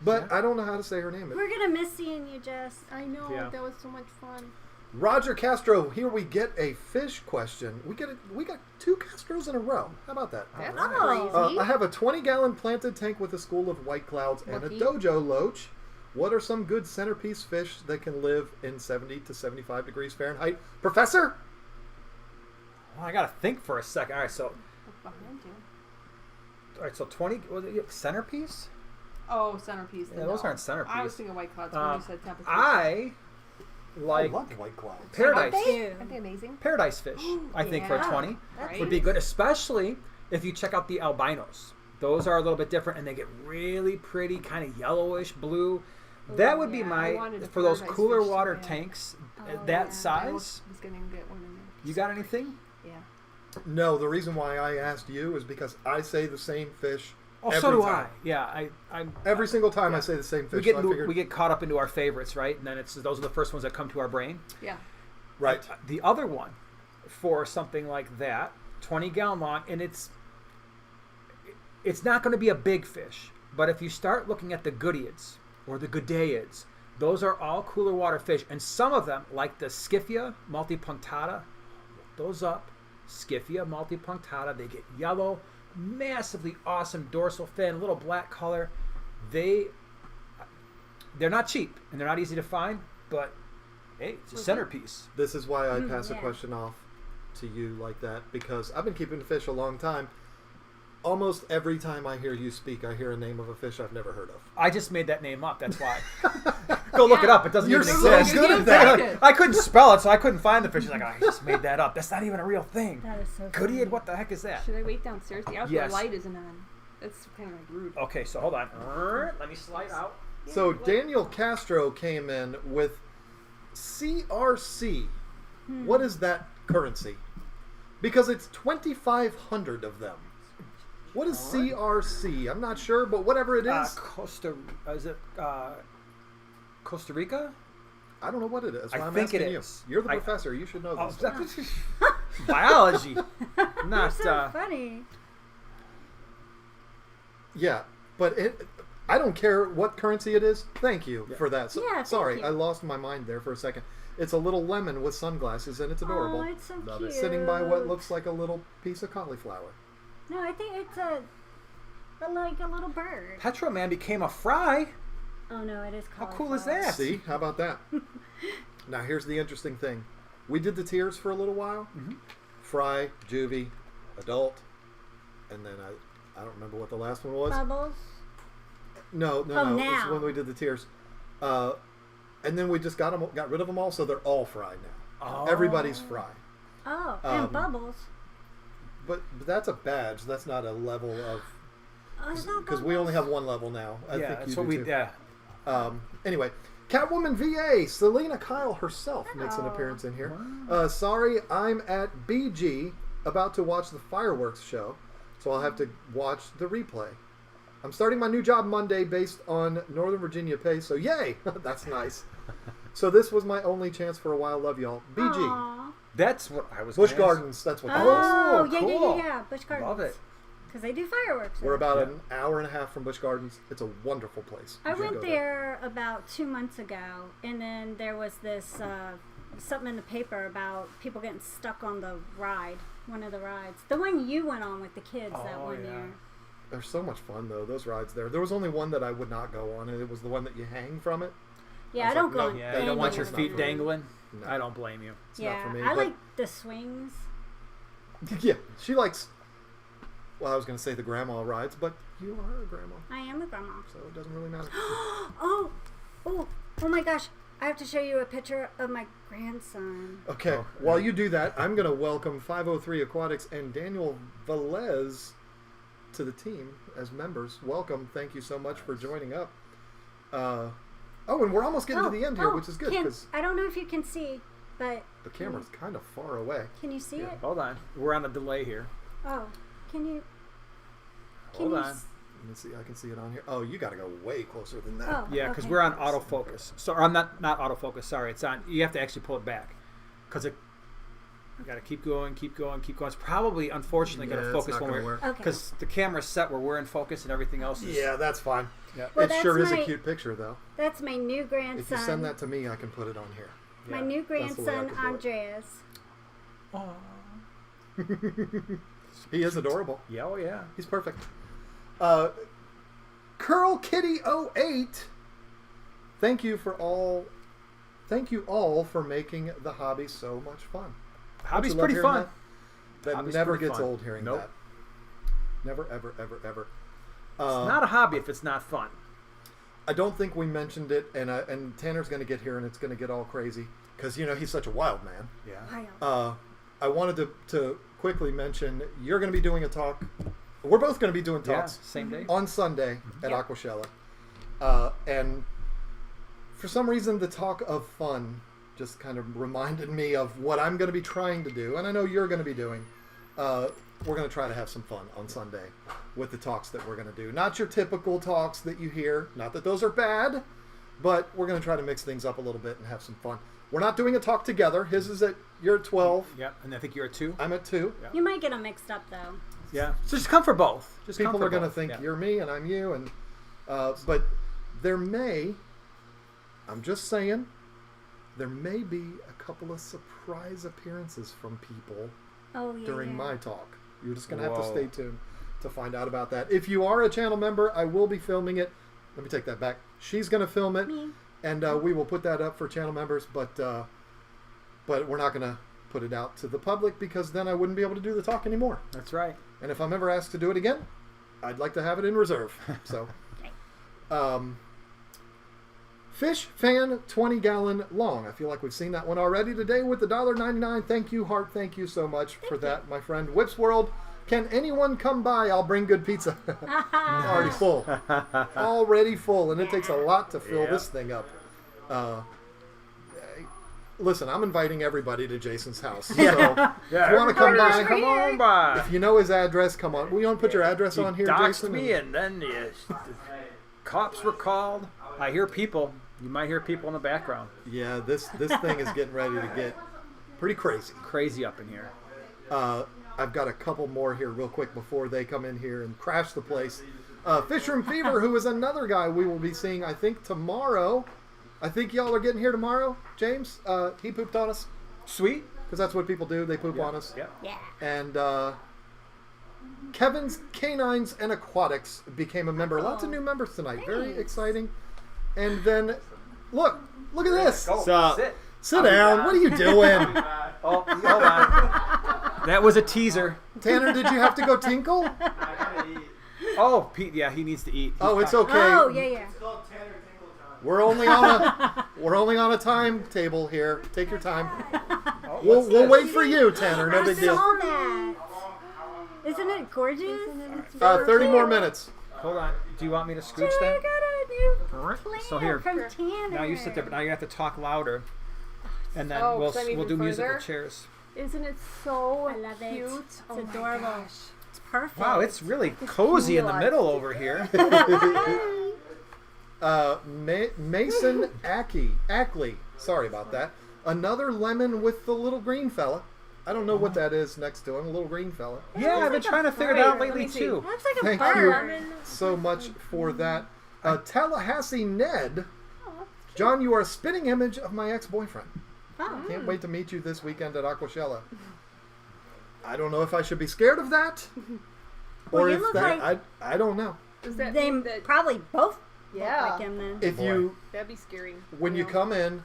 But I don't know how to say her name. We're going to miss seeing you, Jess. I know. Yeah. That was so much fun. Roger Castro, here we get a fish question. We got 2 Castros in a row. How about that? That's Oh. crazy. I have a 20-gallon planted tank with a school of white clouds and Lucky. a dojo loach. What are some good centerpiece fish that can live in 70 to 75 degrees Fahrenheit? Professor? Well, I got to think for a second. All right, so Behind you. 20 was it centerpiece? Oh, centerpiece. Yeah, those aren't I centerpiece. was thinking white clouds when you said temperature. I like I love white clouds. paradise Aren't they amazing? paradise fish. I think for a Yeah. 20 Right? would be good, especially if you check out the albinos. Those are a little bit different, and they get really pretty, kind of yellowish blue. That would be yeah, I my wanted a for those paradise cooler fish so water bad. tanks Oh, that yeah. size. I was going to get one in there. You got anything? Yeah. No, the reason why I asked you is because I say the same fish Oh, every so do time. I. Yeah, I'm Every single time yeah. I say the same fish. we get so I figured, we get caught up into our favorites, right? And then those are the first ones that come to our brain. Yeah. right. The other one for something like that, 20-gallon long, and it's not going to be a big fish, but if you start looking at the goodeids or the goodeids, those are all cooler water fish, and some of them, like the Scyphia multipunctata, those up, Scyphia multipunctata, they get yellow, massively awesome dorsal fin, little black color. They're not cheap and they're not easy to find, but hey, it's a centerpiece. This is why I pass a yeah. question off to you like that, because I've been keeping fish a long time. Almost every time I hear you speak, I hear a name of a fish I've never heard of. I just made that name up. That's why. Go look it up. It doesn't You're even so exist. good at that. it. I couldn't spell it, so I couldn't find the fish. He's like, I just made that up. That's not even a real thing. That is so Goodyead, funny. what the heck is that? Should I wait downstairs? The outdoor Yes. light isn't on. That's kind of like rude. Okay, so hold on. Let me slide out. So Daniel Castro came in with CRC. What is that currency? Because it's 2,500 of them. What is CRC? I'm not sure, but whatever it is, Is it Costa Rica? I don't know what it is. I Why I'm think it asking is. you. You're the I- professor. You should know Oh, this stuff. biology. You're Not. so funny. Yeah, but I don't care what currency it is. Thank you for that. So, Yeah, thank sorry, you. I lost my mind there for a second. It's a little lemon with sunglasses, and it's adorable. Oh, it's so Love it. cute. Sitting by what looks like a little piece of cauliflower. No, I think it's like a little bird. Petro Man became a fry. Oh no, it is How cauliflower. cool is that? See, how about that? Now here's the interesting thing. We did the tiers for a little while. Mhm. Fry, juvie, adult, and then I don't remember what the last one was. Bubbles. No. Oh, This is now. when we did the tiers. And then we just got rid of them all, so they're all fry now. Oh. Everybody's fry. Oh, Um, and bubbles. But that's a badge. That's not a level of... Oh, is that Because we only bubbles? have one level now. I Yeah, think that's you what do we. too. Yeah. Anyway, Catwoman VA, Selena Kyle herself makes an Hello. appearance in here. Sorry, I'm at BG, about to watch the fireworks show, so I'll have to watch the replay. I'm starting my new job Monday based on Northern Virginia pay, so yay! That's nice. So this was my only chance for a while. Love y'all. BG. Aw. That's what I was. Busch gonna ask. Gardens. That's what that is. Oh, yeah, cool. yeah. Busch Gardens. Love it. Because they do fireworks. We're about an hour and a half from Busch Gardens. It's a wonderful place. I You should went go there about 2 months ago, and then there was this something in the paper about people getting stuck on the ride, one of the rides. The one you went on with the kids that one year. They're so much fun, though, those rides there. There was only one that I would not go on, and it was the one that you hang from it. Yeah, I don't like, go no, on. Yeah, you don't want your That's feet not for me. dangling. No. I don't blame you. It's not for me. I but- like the swings. Yeah, she likes. Well, I was going to say the grandma rides, but you are a grandma, I am a grandma. so it doesn't really matter. Oh my gosh. I have to show you a picture of my grandson. Okay, Oh, while you do that, I'm going to welcome 503 Aquatics and Daniel Velez to the team as members. Welcome. Thank you so much for joining up. And we're almost getting to the end here, which is good because I don't know if you can see, but the camera's kind of far away. can you see it? Hold on. We're on a delay here. Oh, can you? Hold on. Let me see. I can see it on here. Oh, you got to go way closer than that. Oh, Yeah, because okay. we're on autofocus. So I'm not autofocus. Sorry, it's on. You have to actually pull it back because it. You got to keep going, keep going, keep going. It's probably, unfortunately, going to it's focus not when gonna we're work. Okay. because the camera's set where we're in focus and everything else is. Yeah, that's fine. Yeah. Well, It sure that's is a my- cute picture, though. That's my new grandson. If you send that to me, I can put it on here. My Yeah. new That's the way I grandson, could do it. Andreas. Aw. He is adorable. Yeah, oh yeah. He's perfect. Curl Kitty 08. Thank you all for making the hobby so much fun. Hobby's Don't you love pretty hearing fun. That Hobby's never pretty gets fun. old hearing Nope. that. Never, ever, ever, ever. It's not a hobby if it's not fun. I don't think we mentioned it, and Tanner's going to get here, and it's going to get all crazy because he's such a wild man. Yeah. Wow. I wanted to quickly mention you're going to be doing a talk. We're both going to be doing Yeah. talks Same day. on Sunday at Yep. Aquashella, and for some reason the talk of fun just kind of reminded me of what I'm going to be trying to do, and I know you're going to be doing. We're going to try to have some fun on Sunday with the talks that we're going to do. Not your typical talks that you hear. Not that those are bad, but we're going to try to mix things up a little bit and have some fun. We're not doing a talk together. His is you're at 12. Yeah, and I think you're at 2. I'm at 2. Yeah. You might get them mixed up though. Yeah. So just come for both. Just come People for are going to both. think Yeah. you're me and I'm you, and but there may, I'm just saying, there may be a couple of surprise appearances from people Oh yeah. during yeah. my talk. You're just going to have to Whoa. stay tuned to find out about that. If you are a channel member, I will be filming it. Let me take that back. She's going to film it, Me. and we will put that up for channel members, but we're not going to put it out to the public because then I wouldn't be able to do the talk anymore. That's right. And if I'm ever asked to do it again, I'd like to have it in reserve. So, Fish Fan 20 gallon long. I feel like we've seen that one already today with the $1.99. Thank you, Hart. Thank you so much for that, my friend. Whips World. Can anyone come by? I'll bring good pizza. Already full. Already full. And it takes a lot to fill Yeah. this thing up. Listen, I'm inviting everybody to Jason's house. So Yeah. if you want to come by, Come on by. if you know his address, come on. We want to put your address on here, doxed Jason? me, and then the cops were called. I hear people. You might hear people in the background. Yeah, this thing is getting ready to get pretty crazy. Crazy up in here. I've got a couple more here real quick before they come in here and crash the place. Fishroom Fever, who is another guy we will be seeing, I think, tomorrow. I think y'all are getting here tomorrow, James. He pooped on us. Sweet. Because that's what people do. They poop on us. Yeah. Yeah. And Kevin's Canines and Aquatics became a member. Lots of new members tonight. Very Thanks. exciting. And then, look at this. Go. Sit. Sit down. What are you doing? Oh, hold on. That was a teaser. Tanner, did you have to go tinkle? Oh, Pete. Yeah, he needs to eat. Oh, it's okay. Oh yeah, yeah. We're only on a timetable here. Take your time. Oh, We'll what's this? wait for you, Tanner. No I big deal. saw that. Isn't it gorgeous? 30 more minutes. Hold on. Do you want me to scooch I that? got a new plant So here. from Tanner. Now you sit there, but now you have to talk louder, and then Oh, we'll 'cause I'm do even musical further? chairs. Isn't it so I love it. cute? It's Oh my adorable. gosh. It's perfect. Wow, it's really cozy in the cute. middle over here. Mason Ackley. Sorry about that. Another lemon with the little green fella. I don't know what that is next to him, a little green fella. Yeah, I've been trying to figure it out lately too. Looks like a Thank bird. you so much for that. Tallahassee Ned. John, you are a spitting image of my ex-boyfriend. Oh. Can't wait to meet you this weekend at Aquashella. I don't know if I should be scared of that. Well, Or you if look that... like- I don't know. Does that They mean that? probably both Yeah. look like him then. If you... That'd be scary. When you come in,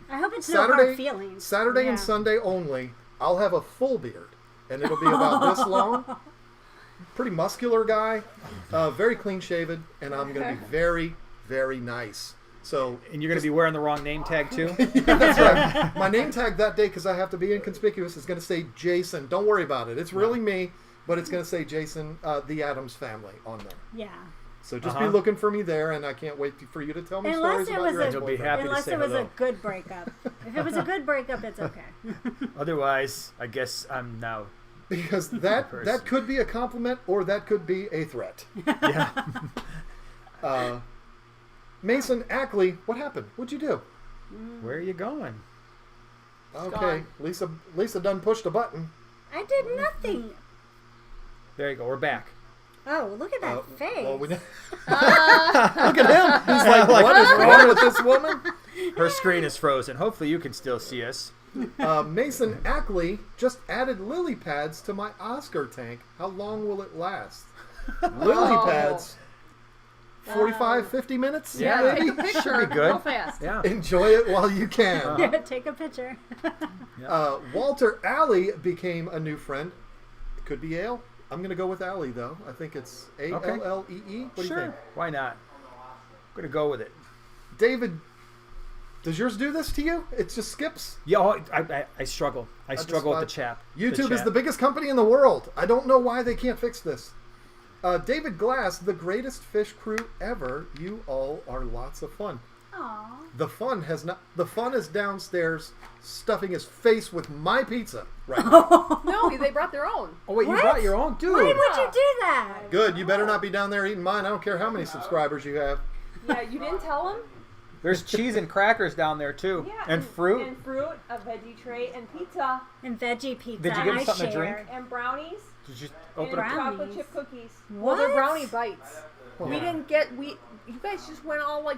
I hope it's no hard feelings. Saturday Yeah. and Sunday only, I'll have a full beard. And it'll be about this long. Pretty muscular guy. Very clean shaven. And I'm going to be very, very nice. So, And you're going to be wearing the wrong name tag too? yeah, that's right. My name tag that day, because I have to be inconspicuous, is going to say Jason. Don't worry about it. It's really me, but it's going to say Jason, the Addams family on there. Yeah. So just be looking for me there, and I can't wait for you to tell me Unless stories it about was your a- ex-boyfriend. You'll be happy to Unless say it was hello. a good breakup. If it was a good breakup, it's okay. Otherwise, I guess I'm now. Because that person. could be a compliment, or that could be a threat. Yeah. Mason Ackley, what happened? What'd you do? Where are you going? Okay, Lisa done pushed a button. I did nothing. There you go. We're back. Oh, look at that face. Well, look at him. He's like, what is wrong with this woman? Her screen is frozen. Hopefully you can still see us. Mason Ackley just added lily pads to my Oscar tank. How long will it last? Lily pads. 45, 50 minutes? Yeah. Take maybe? a picture. Should be good. Real fast. Yeah. Enjoy it while you can. Yeah, take a picture. Walter Alley became a new friend. Could be Ale. I'm going to go with Alley, though. I think it's Allee. What do you Sure. think? Why not? I'm going to go with it. David, does yours do this to you? It just skips? Yeah, I struggle. I struggle with the chat. YouTube is the biggest company in the world. I don't know why they can't fix this. David Glass, the greatest fish crew ever. You all are lots of fun. Aww. The fun is downstairs stuffing his face with my pizza right now. No, they brought their own. Oh, wait, What? you brought your own? Dude. Why would you do that? Good. You better not be down there eating mine. I don't care how many subscribers you have. Yeah, you didn't tell them? There's cheese and crackers down there, too. Yeah. And fruit. And fruit, a veggie tray, and pizza. And veggie pizza. Did you give him I something to shared. drink? And brownies. Did you And open up? Brownies? chocolate chip cookies. What? Well, they're brownie bites. Oh. We didn't get, you guys just went all like,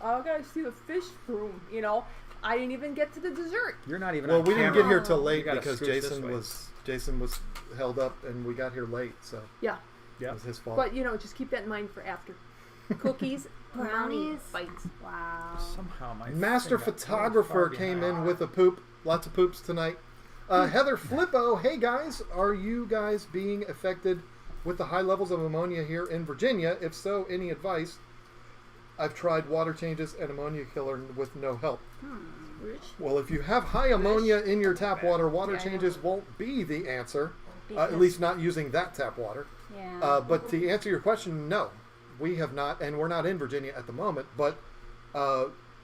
oh, I gotta see the fish room, you know. I didn't even get to the dessert. You're not even Well, on we didn't camera. get here till You late gotta because scoot this way. Jason was held up and we got here late, so Yeah. it Yeah. was his fault. But, you know, just keep that in mind for after. Cookies, brownies, Brownies? bites. Wow. Somehow my Master thing got photographer really far came behind. in with a poop. Lots of poops tonight. Heather Flippo, hey guys, are you guys being affected with the high levels of ammonia here in Virginia? If so, any advice? I've tried water changes and ammonia killer with no help. Well, if you have high ammonia in your tap water, water changes won't be the answer. At least not using that tap water. Yeah. But to answer your question, no. We have not, and we're not in Virginia at the moment, but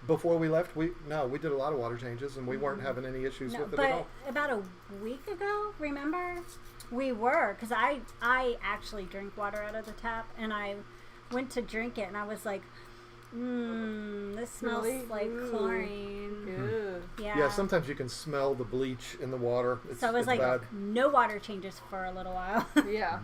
before we left, we did a lot of water changes, and we weren't having any issues No, with it but at all. about a week ago, remember? We were, because I actually drink water out of the tap, and I went to drink it, and I was like, this smells Really? like chlorine. Ew. Yeah. Yeah, sometimes you can smell the bleach in the water. So it was it's like bad. no water changes for a little while. Yeah.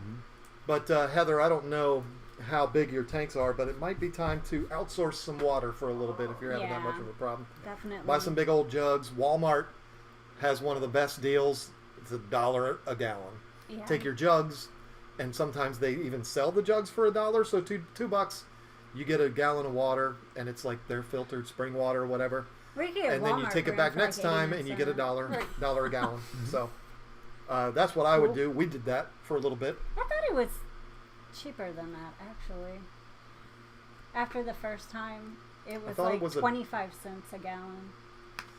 But Heather, I don't know how big your tanks are, but it might be time to outsource some water for a little bit if you're having that Yeah. much of a problem. Definitely. Buy some big old jugs. Walmart has one of the best deals. It's $1 a gallon. Yeah. Take your jugs, and sometimes they even sell the jugs for $1. So $2, you get a gallon of water, and it's like their filtered spring water or whatever. We could get And then you Walmart take it brand back for next like time, and you get $1 a gallon. So that's what I would do. We did that for a little bit. I thought it was cheaper than that, actually. After the first time, it was thought it like was 25 cents a gallon.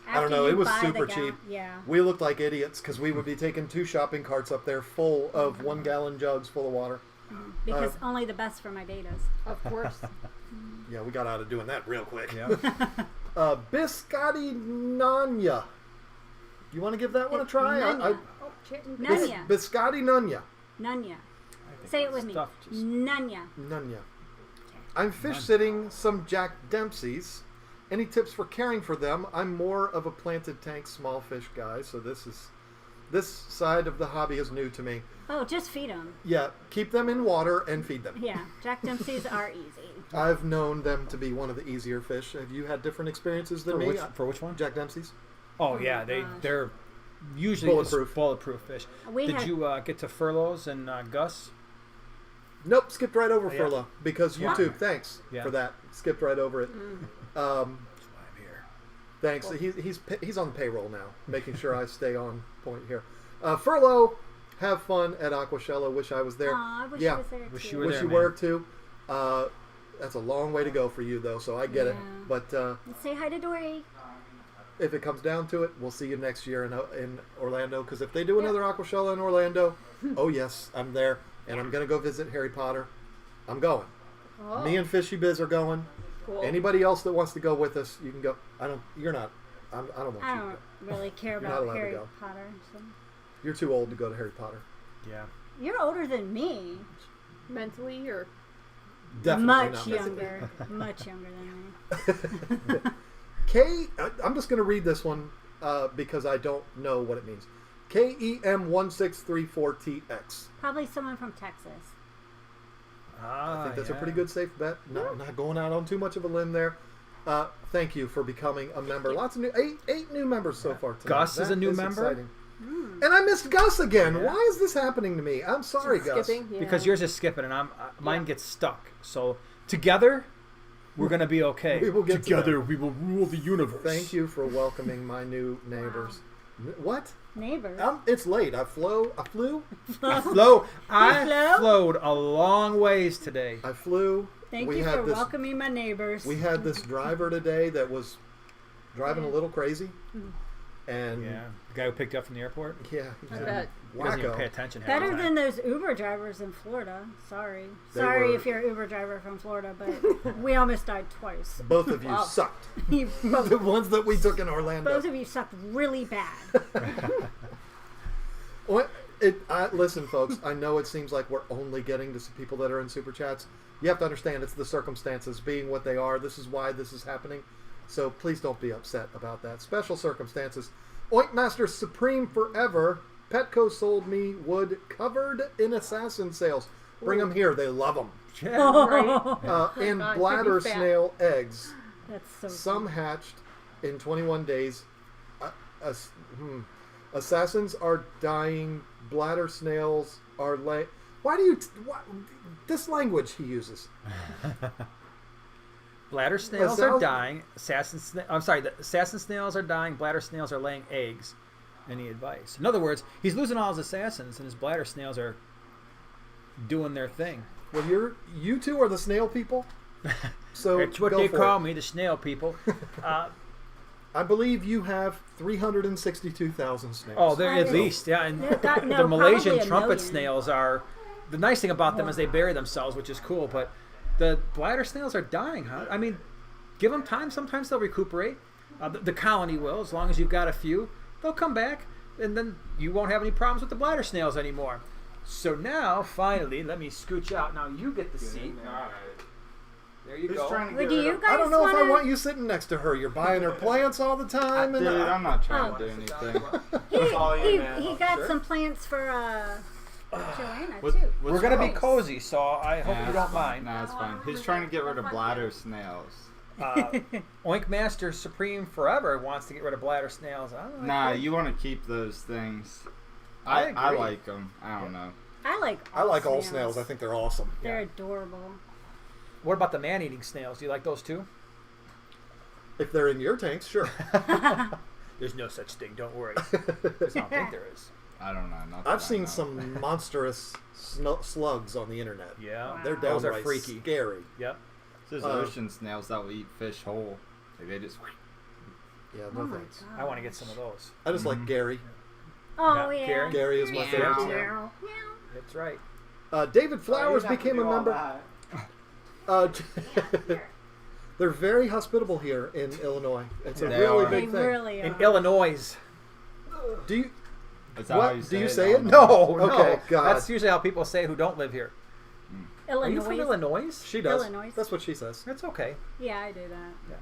I don't After know. you It was buy the super gallon- cheap. Yeah. We looked like idiots because we would be taking 2 shopping carts up there full of 1 gallon jugs full of water. Because only the best for my betas. Of course. Yeah, we got out of doing that real quick. Yeah. Biscotti Nanya. You want to give that one a try? Nanya. Oh, chicken. Nanya. Biscotti Nanya. Nanya. Say it with me. Stuff just- Nanya. Nanya. I'm fish sitting some Jack Dempsey's Any tips for caring for them? I'm more of a planted tank small fish guy, so this side of the hobby is new to me. Oh, just feed them. Yeah, keep them in water and feed them. Yeah, Jack Dempsey's are easy. I've known them to be one of the easier fish. Have you had different experiences than me? For which one? Jack Dempsey's. Oh yeah, they're usually bulletproof fish. Did you get to furloughs and Gus? Nope, skipped right over Yeah. furlough because YouTube. Thanks Yeah. for that. Skipped right over it. That's why I'm here. Thanks. He's on payroll now, making sure I stay on point here. Furlough. Have fun at Aquashella. Wish I was there. Aw, I wish Yeah. I was there Wish too. you were Wish there, you man. were too. That's a long way to go for you though, so I get it. Yeah. But Say hi to Dory. if it comes down to it, we'll see you next year in Orlando. Because if they do another Aquashella in Orlando, oh yes, I'm there, and I'm gonna go visit Harry Potter. I'm going. Oh, Me and Fishy Biz are going. cool. Anybody else that wants to go with us, you can go. You're not. I don't want I you to don't go. really care You're not about allowed to Harry go. Potter. So. You're too old to go to Harry Potter. Yeah. You're older than me. Mentally or Definitely Much not. younger. Much younger than me. I'm just going to read this one because I don't know what it means. KEM1634TX. Probably someone from Texas. I think that's a pretty good safe bet. Not going out on too much of a limb there. Thank you for becoming a member. Lots of eight new members so far tonight. Gus is a new That member. exciting. And I missed Gus again. Yeah. Why is this happening to me? I'm sorry, Gus. skipping. Yeah. Because yours is skipping and mine gets stuck. So together, we're gonna be okay. We will get together. We will rule the universe. Thank you for welcoming my new neighbors. What? Neighbors. It's late. I flew. I flowed a long ways today. I flew. Thank we you had for welcoming my neighbors. We had this driver today that was driving a little crazy, and Yeah, the guy who picked you up from the airport. yeah, I bet. He doesn't even wacko. pay attention. half the Better time. than those Uber drivers in Florida. Sorry. They Sorry were- if you're an Uber driver from Florida, but we almost died twice. Both of you Wow. sucked. both, The ones that we took in Orlando. both of you sucked really bad. Listen, folks, I know it seems like we're only getting to people that are in Super Chats. You have to understand it's the circumstances being what they are. This is why this is happening. So please don't be upset about that. Special circumstances. Oinkmaster Supreme Forever. Petco sold me wood covered in assassin sales. Bring them here. They love them. Right. And God, bladder could be fat. snail eggs. That's so Some hatched in 21 days. Assassins are dying. Bladder snails are laying. Why do you... this language he uses. Bladder snails are dying. The assassin snails are dying. Bladder snails are laying eggs. Any advice? In other words, he's losing all his assassins, and his bladder snails are doing their thing. Well, you two are the snail people. So That's what go they for call it. me, the snail people. I believe you have 362,000 snails. Oh, they're at Oh, least, yeah. And no, the Malaysian probably a trumpet million. snails are. The nice thing about them is they bury themselves, which is cool. But the bladder snails are dying, huh? I mean, give them time. Sometimes they'll recuperate. The colony will, as long as you've got a few. They'll come back, and then you won't have any problems with the bladder snails anymore. So now, finally, let me scooch out. Now you get the seat. There you go. Well, do you guys I don't know if I wanna- want you sitting next to her. You're buying her plants all the time. Dude, and I'm not trying Oh. to do anything. He got some plants for Joanna What- too. We're going to be wrong? cozy, so I hope you don't mind. Nah, it's fine. He's trying to get rid of bladder snails. Oinkmaster Supreme Forever wants to get rid of bladder snails. I don't know. Nah, you want to keep those things. I I agree. like them. I don't know. I like all snails. I think they're awesome. they're adorable. What about the man-eating snails? Do you like those too? If they're in your tanks, sure. There's no such thing. Don't worry. 'Cause I don't think there is. I don't know. Not that I've I seen know. some monstrous slugs on the internet. Yeah. Wow. They're Those are downright freaky. scary. Yep. There's ocean snails that will eat fish whole. Like they just. Yeah, Oh no my thanks. God. I want to get some of those. I just like Gary. Oh Yeah, yeah. Gary. Gary is my favorite snail. Meow. That's right. David Flowers became a member. They're very hospitable here in Illinois. It's a They really are. They big thing. really are. In Illinois. Do you? Is that how What? you Do you it? say I it? don't know. No, no. Okay, God. That's usually how people say it who don't live here. Are you from Illinois. Illinois? She does. Illinois. That's what she says. That's okay. Yeah, I do that.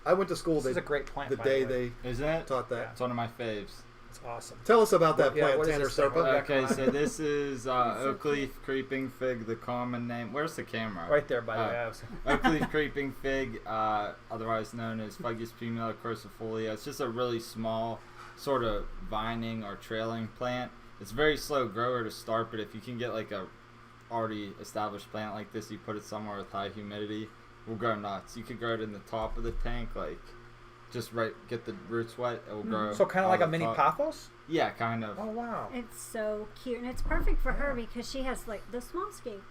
I went to school. This is a great plant. The by day the way. they Isn't it? taught that. Yeah. It's one of my faves. It's awesome. Tell us about that Yeah, plant, what is Tanner this thing? Serpa. Okay, so this is Oakleaf Creeping Fig, the common name. Where's the camera? Right there, by the way. Oakleaf Creeping Fig, otherwise known as Fungus Pumila crucifolia. It's just a really small sort of vining or trailing plant. It's a very slow grower to start, but if you can get like a already established plant like this, you put it somewhere with high humidity, it will grow nuts. You could grow it in the top of the tank, like just get the roots wet, it will grow. So kind of like a mini top. pothos? Yeah, kind of. Oh, wow. It's so cute, and it's perfect for her because she has like the small scape,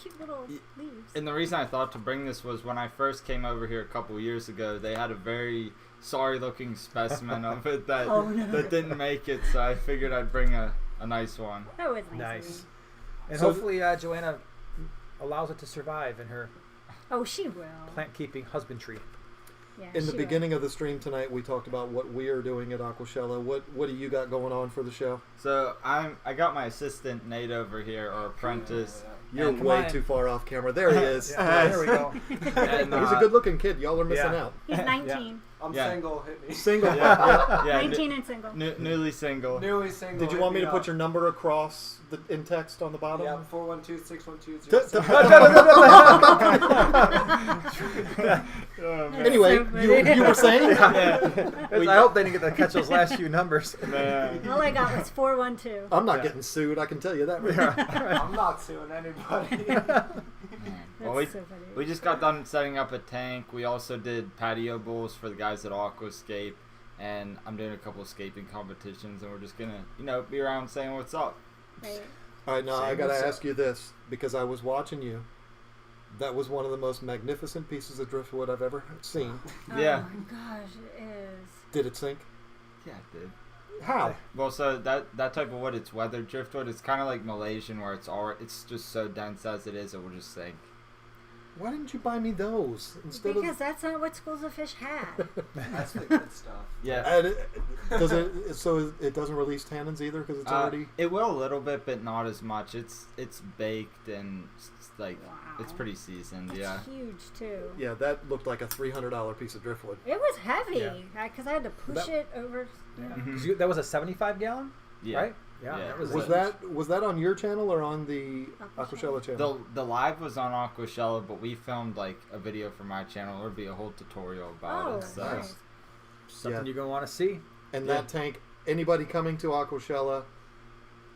cute little leaves. And the reason I thought to bring this was when I first came over here a couple years ago, they had a very sorry-looking specimen of it that that didn't make it, so I figured I'd bring a nice one. That was Nice. And So hopefully Joanna allows it to survive in her Oh, she will. plant-keeping husbandry. Yeah, In the she beginning of the stream tonight, we talked about what we are doing at Aquashella. What do you got going on for the show? So I got my assistant Nate over here, or apprentice. You're And way on. too far off camera. There he is. Yeah, there we go. And, He's a good-looking kid. Y'all are missing Yeah. out. He's 19. I'm Yeah. single. Hit me. Single. Yeah, 19 and single. newly single. Newly single. Did you want me to put your number across in text on the bottom? Yeah, 412-612-07. Anyway, so you were saying? I hope they didn't get to catch those last few numbers. Man. All I got was 412. I'm not getting sued. I can tell you that. Right? I'm not suing anybody. Well, That's so funny. we just got done setting up a tank. We also did patio bowls for the guys at Aquascape, and I'm doing a couple of scaping competitions, and we're just gonna, be around saying what's up. Right. All right, now I Same got to with ask you this because I was watching you. That was one of the most magnificent pieces of driftwood I've ever seen. Yeah. Oh my gosh, it is. Did it sink? Yeah, it did. How? Well, so that type of wood, it's weathered driftwood. It's kind of like Malaysian, where it's just so dense as it is, it will just sink. Why didn't you buy me those instead Because that's not what schools of fish had. That's the good stuff. Yeah. And does it? So it doesn't release tannins either because it's already. It will a little bit, but not as much. It's baked and like it's Wow. pretty seasoned. It's Yeah. huge too. Yeah, that looked like a $300 piece of driftwood. It was heavy Yeah. because I had to push it over. Mhm. 'Cause that was a 75-gallon, Yeah. right? Yeah. Yeah. That Was that on your channel or on the Aquashella channel? The live was on Aquashella, but we filmed like a video for my channel. There'd be a whole tutorial about Oh, it. So. nice. something Yeah. you're going to want to see. And Yeah. that tank, anybody coming to Aquashella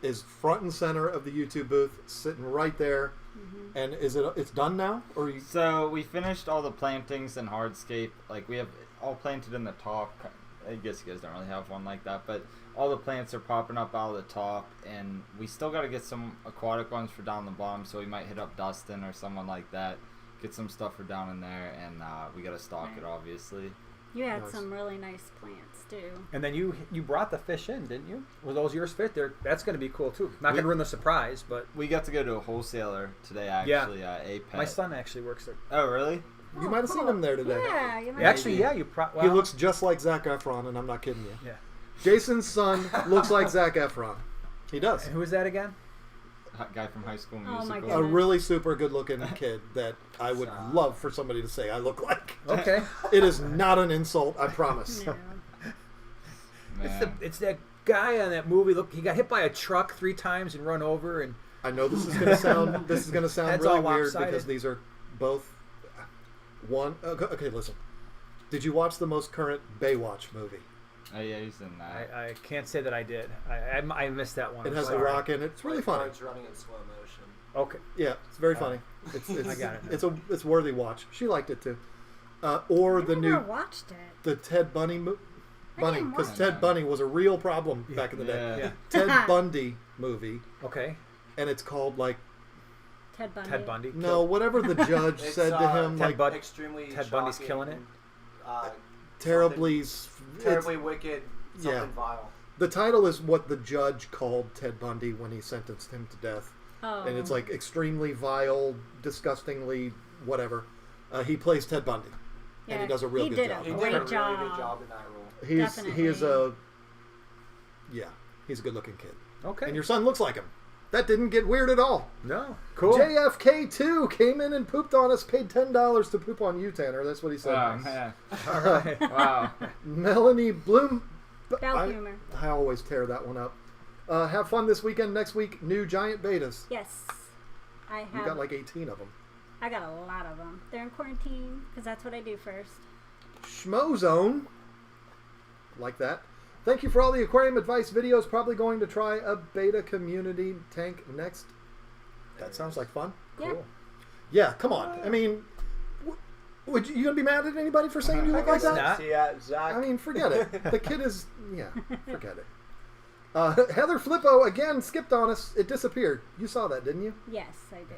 is front and center of the YouTube booth, sitting right there. And it's done now, or you? So we finished all the plantings in hardscape. Like we have all planted in the top. I guess you guys don't really have one like that, but all the plants are popping up out of the top, and we still got to get some aquatic ones for down the bottom. So we might hit up Dustin or someone like that, get some stuff for down in there, and we got to stock it obviously. You had Nice. some really nice plants too. And then you brought the fish in, didn't you? Were those yours fit? That's going to be cool too. Not going to ruin the surprise, but We got to go to a wholesaler today actually. Apex. my son actually works there. Oh really? You might have seen him there today. Yeah, you might Actually, Maybe. yeah, you probably. He looks just like Zac Efron, and I'm not kidding you. Yeah. Jason's son looks like Zac Efron. He does. And who is that again? Guy from High School Oh, my Musical. A goodness. really super good-looking kid that I would love for somebody to say I look like. Okay. It is not an insult, I promise. No. Man. It's that guy on that movie. Look, he got hit by a truck 3 times and run over, and I know this is going to sound That's really all weird lopsided. because these are both one. Okay, listen. Did you watch the most current Baywatch movie? Oh yeah, he's in that. I can't say that I did. I missed that one. It I'm has The sorry. Rock in it. It's really funny. Cards running in slow motion. Okay. Yeah, it's very funny. It's I got it. It's worthy watch. She liked it too. Or I the never new watched it. the Ted Bundy Bunny, didn't because watch Ted that. Bundy was a real problem back in the day. Yeah. Ted Bundy movie, Okay. and it's called like Ted Bundy. Ted Bundy. no, whatever the judge It's, said to him, Ted like Bud- extremely Ted Bundy's shocking, killing it? terribly. terribly wicked, something yeah. vile. The title is what the judge called Ted Bundy when he sentenced him to death, Oh. and it's like extremely vile, disgustingly whatever. He plays Ted Bundy, and he does a real he good did job. He A did great a really job. good job in that role. He is Definitely. he's a good looking kid, Okay. and your son looks like him. That didn't get weird at all. No. Cool. JFK2 came in and pooped on us, paid $10 to poop on you, Tanner. That's what he said. Oh, man. All right. Wow. Melanie Bloom. Bell humor. I always tear that one up. Have fun this weekend. Next week, new giant betas. Yes. I have. You got like 18 of them. I got a lot of them. They're in quarantine because that's what I do first. Schmozone. Like that. Thank you for all the aquarium advice videos. Probably going to try a beta community tank next. That sounds like fun. Yeah. Cool. Yeah, come on. I mean, would you gonna be mad at anybody for saying you look like that? not. See, Zach. I mean, forget it. The kid is, yeah, forget it. Heather Flippo again skipped on us. It disappeared. You saw that, didn't you? Yes, I did.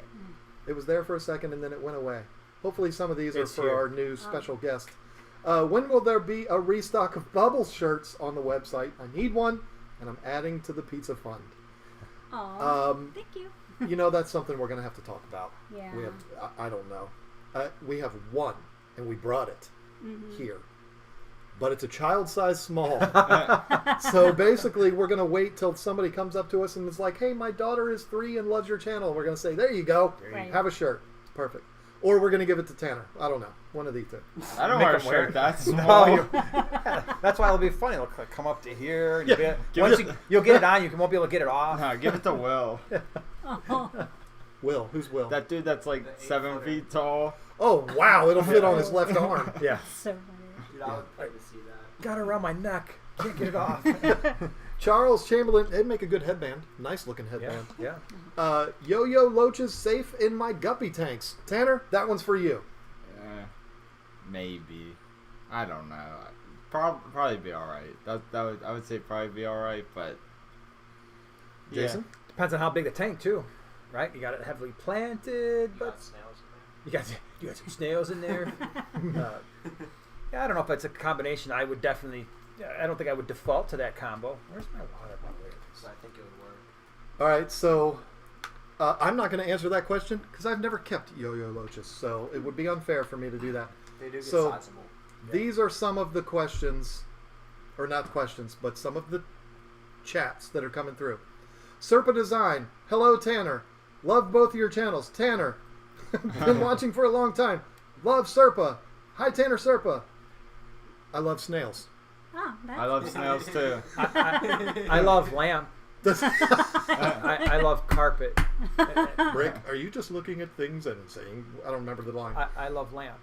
It was there for a second and then it went away. Hopefully some of these It's are for here. our new special guest. When will there be a restock of Bubbles shirts on the website? I need one, and I'm adding to the pizza fund. Aw, thank you. You know, that's something we're going to have to talk about. Yeah. We have I don't know. We have one, and we brought it here. But it's a child size small. So basically, we're going to wait till somebody comes up to us and is like, hey, my daughter is 3 and loves your channel. We're going to say, there you go. Right. Have a shirt. It's perfect. Or we're going to give it to Tanner. I don't know. One of these two. I don't Make wear a them wear shirt it. that No, small. that's why it'll be funny. It'll come up to here. And Yeah. you'll get it on. You won't be able to get it off. No, give it to Will. Will. Who's Will? That dude that's like The 7 8-footer. feet tall. Oh, wow. It'll fit on his left arm. Yeah. So funny. Dude, I would pay to see that. Got it around my neck. Can't get it off. Charles Chamberlain. It'd make a good headband. Nice looking yeah. headband. Yeah. Yo-Yo Loaches safe in my guppy tanks. Tanner, that one's for you. Maybe. I don't know. Probably be alright. I would say probably be alright, but yeah. Jason? Depends on how big the tank too, right? You got it heavily planted, You but got snails in there. you got some snails in there. Yeah, I don't know if it's a combination. I would definitely. I don't think I would default to that combo. Where's my water bottle? So I think it would work. All right, so I'm not going to answer that question because I've never kept Yo-Yo Loaches, so it would be unfair for me to do that. They do get So- sizable. These are some of the questions, or not questions, but some of the chats that are coming through. Serpa Design. Hello, Tanner. Love both of your channels. Tanner. Been watching for a long time. Love Serpa. Hi, Tanner Serpa. I love snails. Oh, that's I love snails too. I love lamp. I love carpet. Rick, are you just looking at things and saying, I don't remember the line. I love lamp.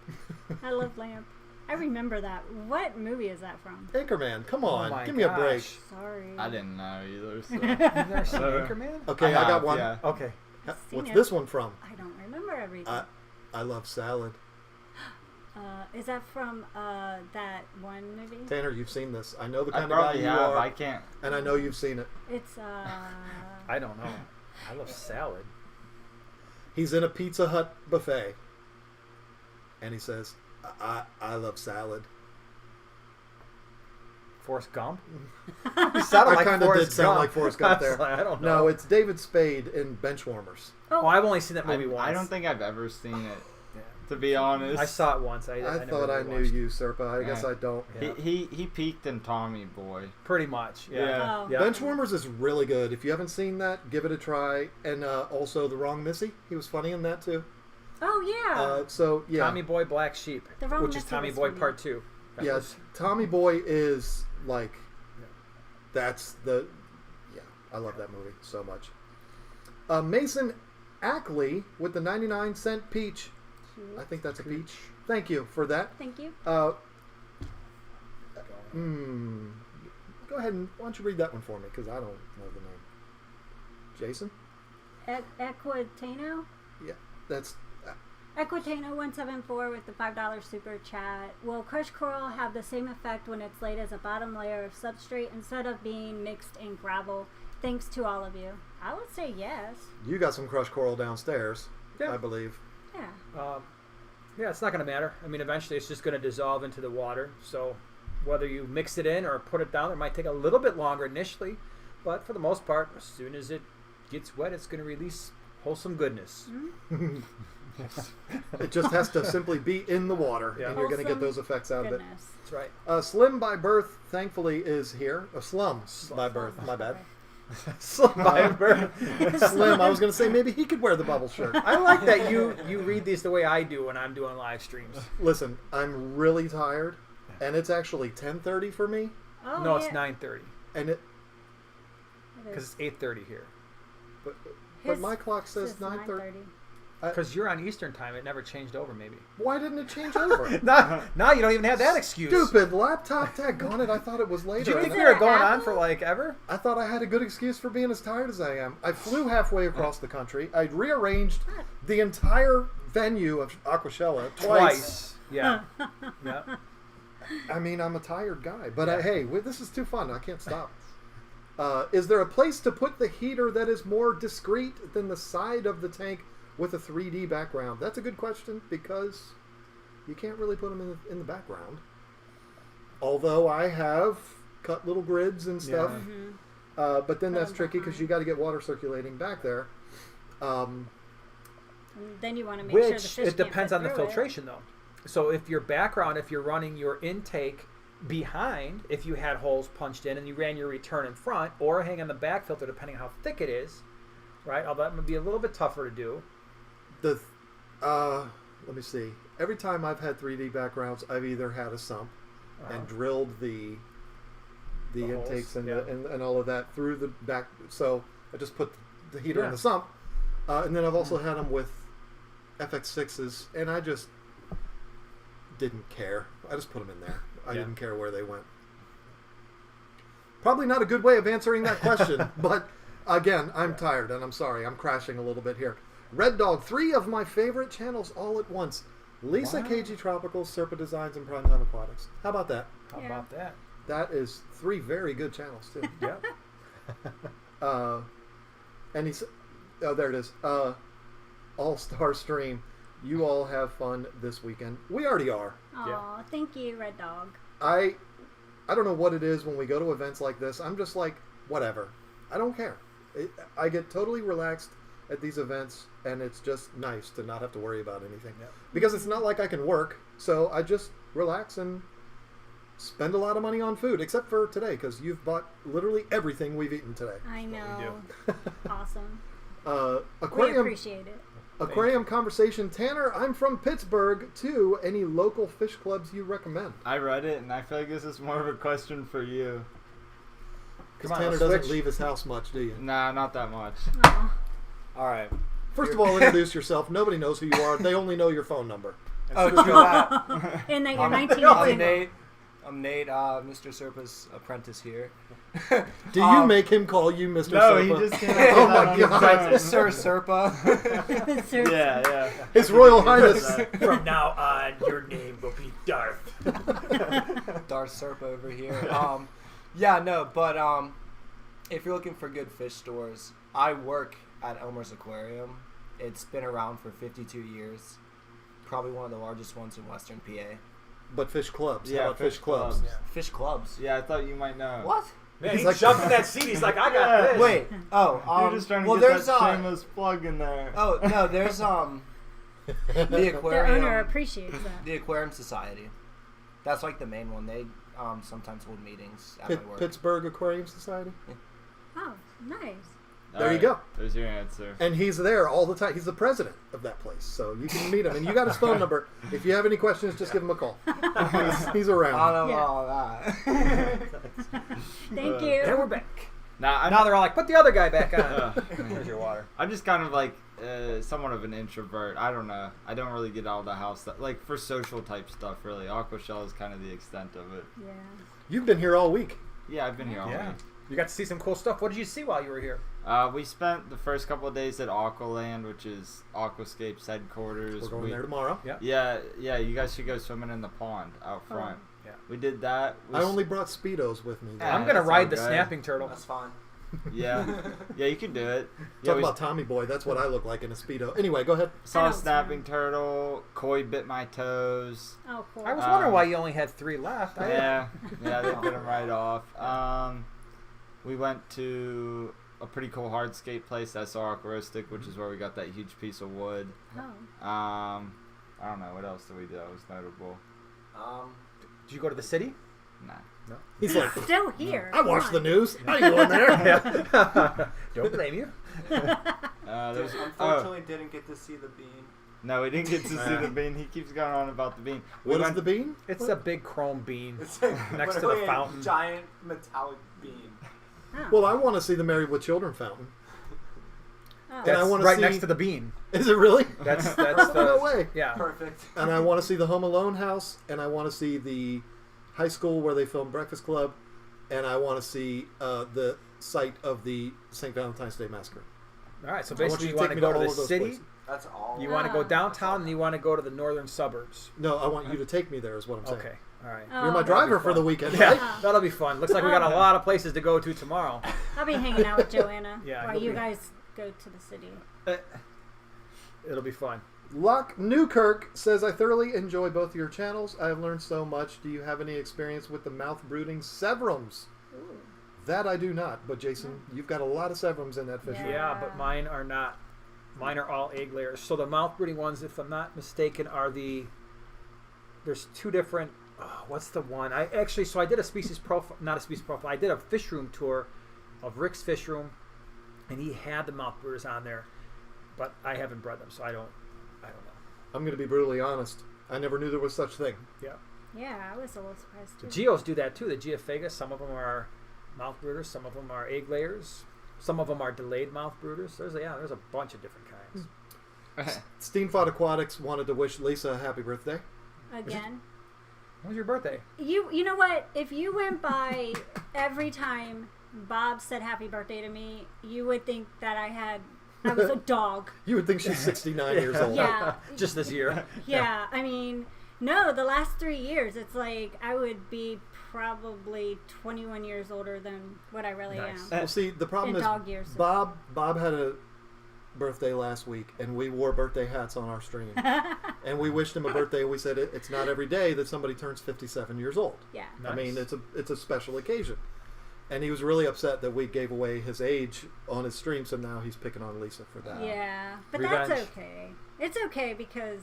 I love lamp. I remember that. What movie is that from? Anchorman, come on. my Give me a break. gosh. Sorry. I didn't know either. So. You've never seen Anchorman? Okay, I got have, one. Yeah. Okay. What's it. this one from? I don't remember everything. I love salad. Is that from that one movie? Tanner, you've seen this. I know the I kind of guy probably you have. are, I can't. and I know you've seen it. It's I don't know. I love salad. He's in a Pizza Hut buffet, and he says, I love salad. Forrest Gump? I kind of did sound like Forrest Gump there. I don't know. No, it's David Spade in Benchwarmers. Oh, I've only seen that movie once. I don't think I've ever seen it. Yeah. To be honest, I saw it once. I I never thought I really knew watched you, Serpa. I guess Yeah. I don't. Yeah. He peaked in Tommy Boy. Pretty much. Yeah. Yeah. Oh. Yeah. Benchwarmers is really good. If you haven't seen that, give it a try. And also The Wrong Missy. He was funny in that too. Oh yeah. So yeah, Tommy Boy Black Sheep, The Wrong which is Missy Tommy was Boy funny. Part 2. That yeah. was- Tommy Boy is like, that's the, yeah. I love that movie so much. Mason Ackley with the 99-cent peach. I think that's a peach. Thank you for that. Thank you. Go ahead and why don't you read that one for me because I don't know the name. Jason? Equitano? Yeah, that's Equitano 174 with the $5 super chat. Will crushed coral have the same effect when it's laid as a bottom layer of substrate instead of being mixed in gravel? Thanks to all of you. I would say yes. you got some crushed coral downstairs, Yeah. I believe. Yeah. Yeah, it's not going to matter. I mean, eventually it's just going to dissolve into the water. So whether you mix it in or put it down, it might take a little bit longer initially. But for the most part, as soon as it gets wet, it's going to release wholesome goodness. It just has to simply be in the water, Yeah. and you're going to get Wholesome those effects out of it. Goodness. That's right. Slim by birth, thankfully, is here. Slum by birth, my bad. Survivor. Slim, I was going to say maybe he could wear the bubble shirt. I like that you read these the way I do when I'm doing live streams. Listen, I'm really tired, and it's actually 10:30 for me, Oh, No, yeah. it's 9:30 and it. because it's 8:30 here. But His- my clock says It's 9:30. 9:30. Because you're on Eastern time, it never changed over. Maybe. Why didn't it change over? Now you don't even have that excuse. Stupid laptop, daggone it! I thought it was Do later. you and think Is we it were going on Apple? for like ever? I thought I had a good excuse for being as tired as I am. I flew halfway across the country. I rearranged the entire venue of Aquashella twice. Yeah. Yeah. I mean, I'm a tired guy, but hey, this is too fun. I can't stop. Is there a place to put the heater that is more discreet than the side of the tank with a 3D background? That's a good question because you can't really put them in the background. Although I have cut little grids and stuff, but then that's tricky because you got to get water circulating back there. And then you want to make sure the Which fish it depends can't on the fit through it. filtration though. So if your background, if you're running your intake behind, if you had holes punched in and you ran your return in front, or hang on the back filter depending on how thick it is, right? Although that would be a little bit tougher to do. Let me see. Every time I've had 3D backgrounds, I've either had a sump and drilled the holes, intakes and, yeah. and all of that through the back. So I just put the heater in Yeah. the sump, and then I've also had them with FX6s, and I just didn't care. I just put them in there. I Yeah. didn't care where they went. Probably not a good way of answering that question, but again, I'm tired and I'm sorry. I'm crashing a little bit here. Red Dog, 3 of my favorite channels all at once. Lisa Wow. KG Tropicals, Serpa Designs, and Primetime Aquatics. How about that? How Yeah. about that? That is 3 very good channels, too. Yep. And he's, oh, there it is. All-Star Stream. You all have fun this weekend. We already are. Aw, thank you, Red Dog. I don't know what it is when we go to events like this. I'm just like, whatever. I don't care. I get totally relaxed at these events, and it's just nice to not have to worry about anything. Yep. Because it's not like I can work, so I just relax and spend a lot of money on food, except for today, because you've bought literally everything we've eaten today. I know. Awesome. We Aquarium appreciate it. Aquarium Conversation. Tanner, I'm from Pittsburgh, too. Any local fish clubs you recommend? I read it, and I feel like this is more of a question for you. Because Come on, Tanner let's doesn't switch. leave his house much, do you? Nah, not that much. Aw. All right. First of all, introduce yourself. Nobody knows who you are. They only know your phone number. Oh, true that. And that you're I'm 19 and I'm single. Nate. I'm Nate, Mr. Serpa's apprentice here. Do you make him call you Mr. No, Serpa? he just came Oh up my with that on God. his Sir phone. Serpa. Sir- Yeah. His Royal Highness. From now on, your name will be Darth. Darth Serpa over here. Yeah, no, but if you're looking for good fish stores, I work at Elmer's Aquarium. It's been around for 52 years. Probably one of the largest ones in Western PA. But fish clubs. How Yeah, about fish clubs? Fish clubs. Yeah, I thought you might know. What? Man, He's he like- jumped in that seat. He's like, I got Yeah. this. Wait. Oh, You're just trying to well, get there's that shameless plug in there. Oh no, there's the The aquarium. owner appreciates that. The Aquarium Society. That's like the main one. They sometimes hold meetings at my work. Pittsburgh Aquarium Society. Oh, nice. There you go. There's your answer. And he's there all the time. He's the president of that place. So you can meet him. And you got his phone number. If you have any questions, just give him a call. He's I around. don't know Yeah. all that. Thank And you. we're back. Now, Now they're all like, put the other guy back on. Here's your water. I'm just kind of like somewhat of an introvert. I don't know. I don't really get out of the house. Like for social type stuff, really. Aquashell is kind of the extent of it. Yeah. You've been here all week. Yeah, I've been here all Yeah. week. You got to see some cool stuff. What did you see while you were here? We spent the first couple of days at Aqualand, which is Aquascape's headquarters. We're going there tomorrow. Yeah. You guys should go swimming in the pond out front. Yeah. We did that. I only brought Speedos with me. Yeah, I'm going to that's ride all the good. snapping turtle. That's fine. Yeah, you can do it. Yeah, Talk we about Tommy Boy. That's what I look like in a Speedo. Anyway, go ahead. I saw a don't snapping swim. turtle. Koi bit my toes. Oh, cool. I was wondering why you only had 3 left. Yeah, they bit them right off. We went to a pretty cool hardscape place, SR Aquaristic, which is where we got that huge piece of wood. Oh. I don't know, what else did we do that was notable? Did you go to the city? Nah. No. He's like, Still here. I watch Come the on. news. I ain't going there. Yeah. Don't blame you. Unfortunately, didn't get to see the bean. No, we didn't get to see the bean. He keeps going on about the bean. What is the bean? It's a big chrome bean It's like next to literally the fountain. a giant metallic bean. Oh. Well, I want to see the Married with Children fountain. Oh. And That's I wanna right see- next to the bean. Is it really? That's No the way. yeah. Perfect. And I want to see the Home Alone house, and I want to see the high school where they filmed Breakfast Club, and I want to see the site of the St. Valentine's Day Massacre. All right, so I want basically you you to want take to me go to to all the of those city, places. That's all. you want to go downtown, and you want to go to the northern suburbs. No, I want you to take me there. Is what I'm saying. Okay, all right. Oh, You're my driver for the weekend, Yeah, right? that'll be fun. Looks like we got a lot of places to go to tomorrow. I'll be hanging out with Joanna Yeah, while you'll you be- guys go to the city. It'll be fun. Locke Newkirk says, I thoroughly enjoy both your channels. I have learned so much. Do you have any experience with the mouth-brooding severums? Ooh. That I do not. But Jason, you've got a lot of severums in that fish. Yeah. Yeah, but mine are not. Mine are all egg layers. So the mouth brooding ones, if I'm not mistaken, are the. There's two different. Oh, what's the one? I did a species profile, not a species profile. I did a fish room tour of Rick's fish room, and he had the mouth brooders on there, but I haven't bred them, so I don't know. I'm going to be brutally honest. I never knew there was such thing. Yeah. Yeah, I was a little surprised The too. geos do that too. The geophagus, some of them are mouth brooders, some of them are egg layers, some of them are delayed mouth brooders. There's a bunch of different kinds. Steenfod Aquatics wanted to wish Lisa a happy birthday. Again. When was your birthday? You know what? If you went by every time Bob said happy birthday to me, you would think that I was a dog. You would think she's 69 years old. Yeah. Just this year. Yeah, I mean, no, the last 3 years, it's like I would be probably 21 years older than what I really Nice. am. Well, see, the problem In is dog years. Bob had a birthday last week, and we wore birthday hats on our stream. And we wished him a birthday, and we said it's not every day that somebody turns 57 years old. Yeah. I mean, Nice. it's a special occasion. And he was really upset that we gave away his age on his stream, so now he's picking on Lisa for that. Yeah, but Revenge. that's okay. It's okay because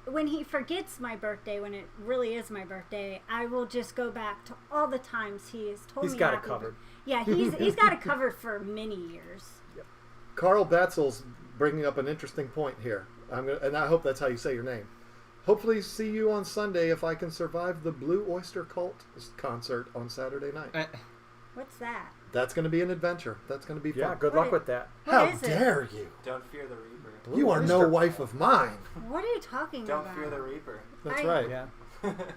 when he forgets my birthday, when it really is my birthday, I will just go back to all the times he has told He's me. got it happy covered. Yeah, he's got it covered for many years. Carl Batzel's bringing up an interesting point here. And I hope that's how you say your name. Hopefully see you on Sunday if I can survive the Blue Oyster Cult concert on Saturday night. What's that? That's going to be an adventure. That's going to be fun. Yeah, good luck with that. How What is it? dare you? Don't fear the Reaper. You are no wife of mine. What are you talking Don't about? fear the Reaper. That's I- right. Yeah.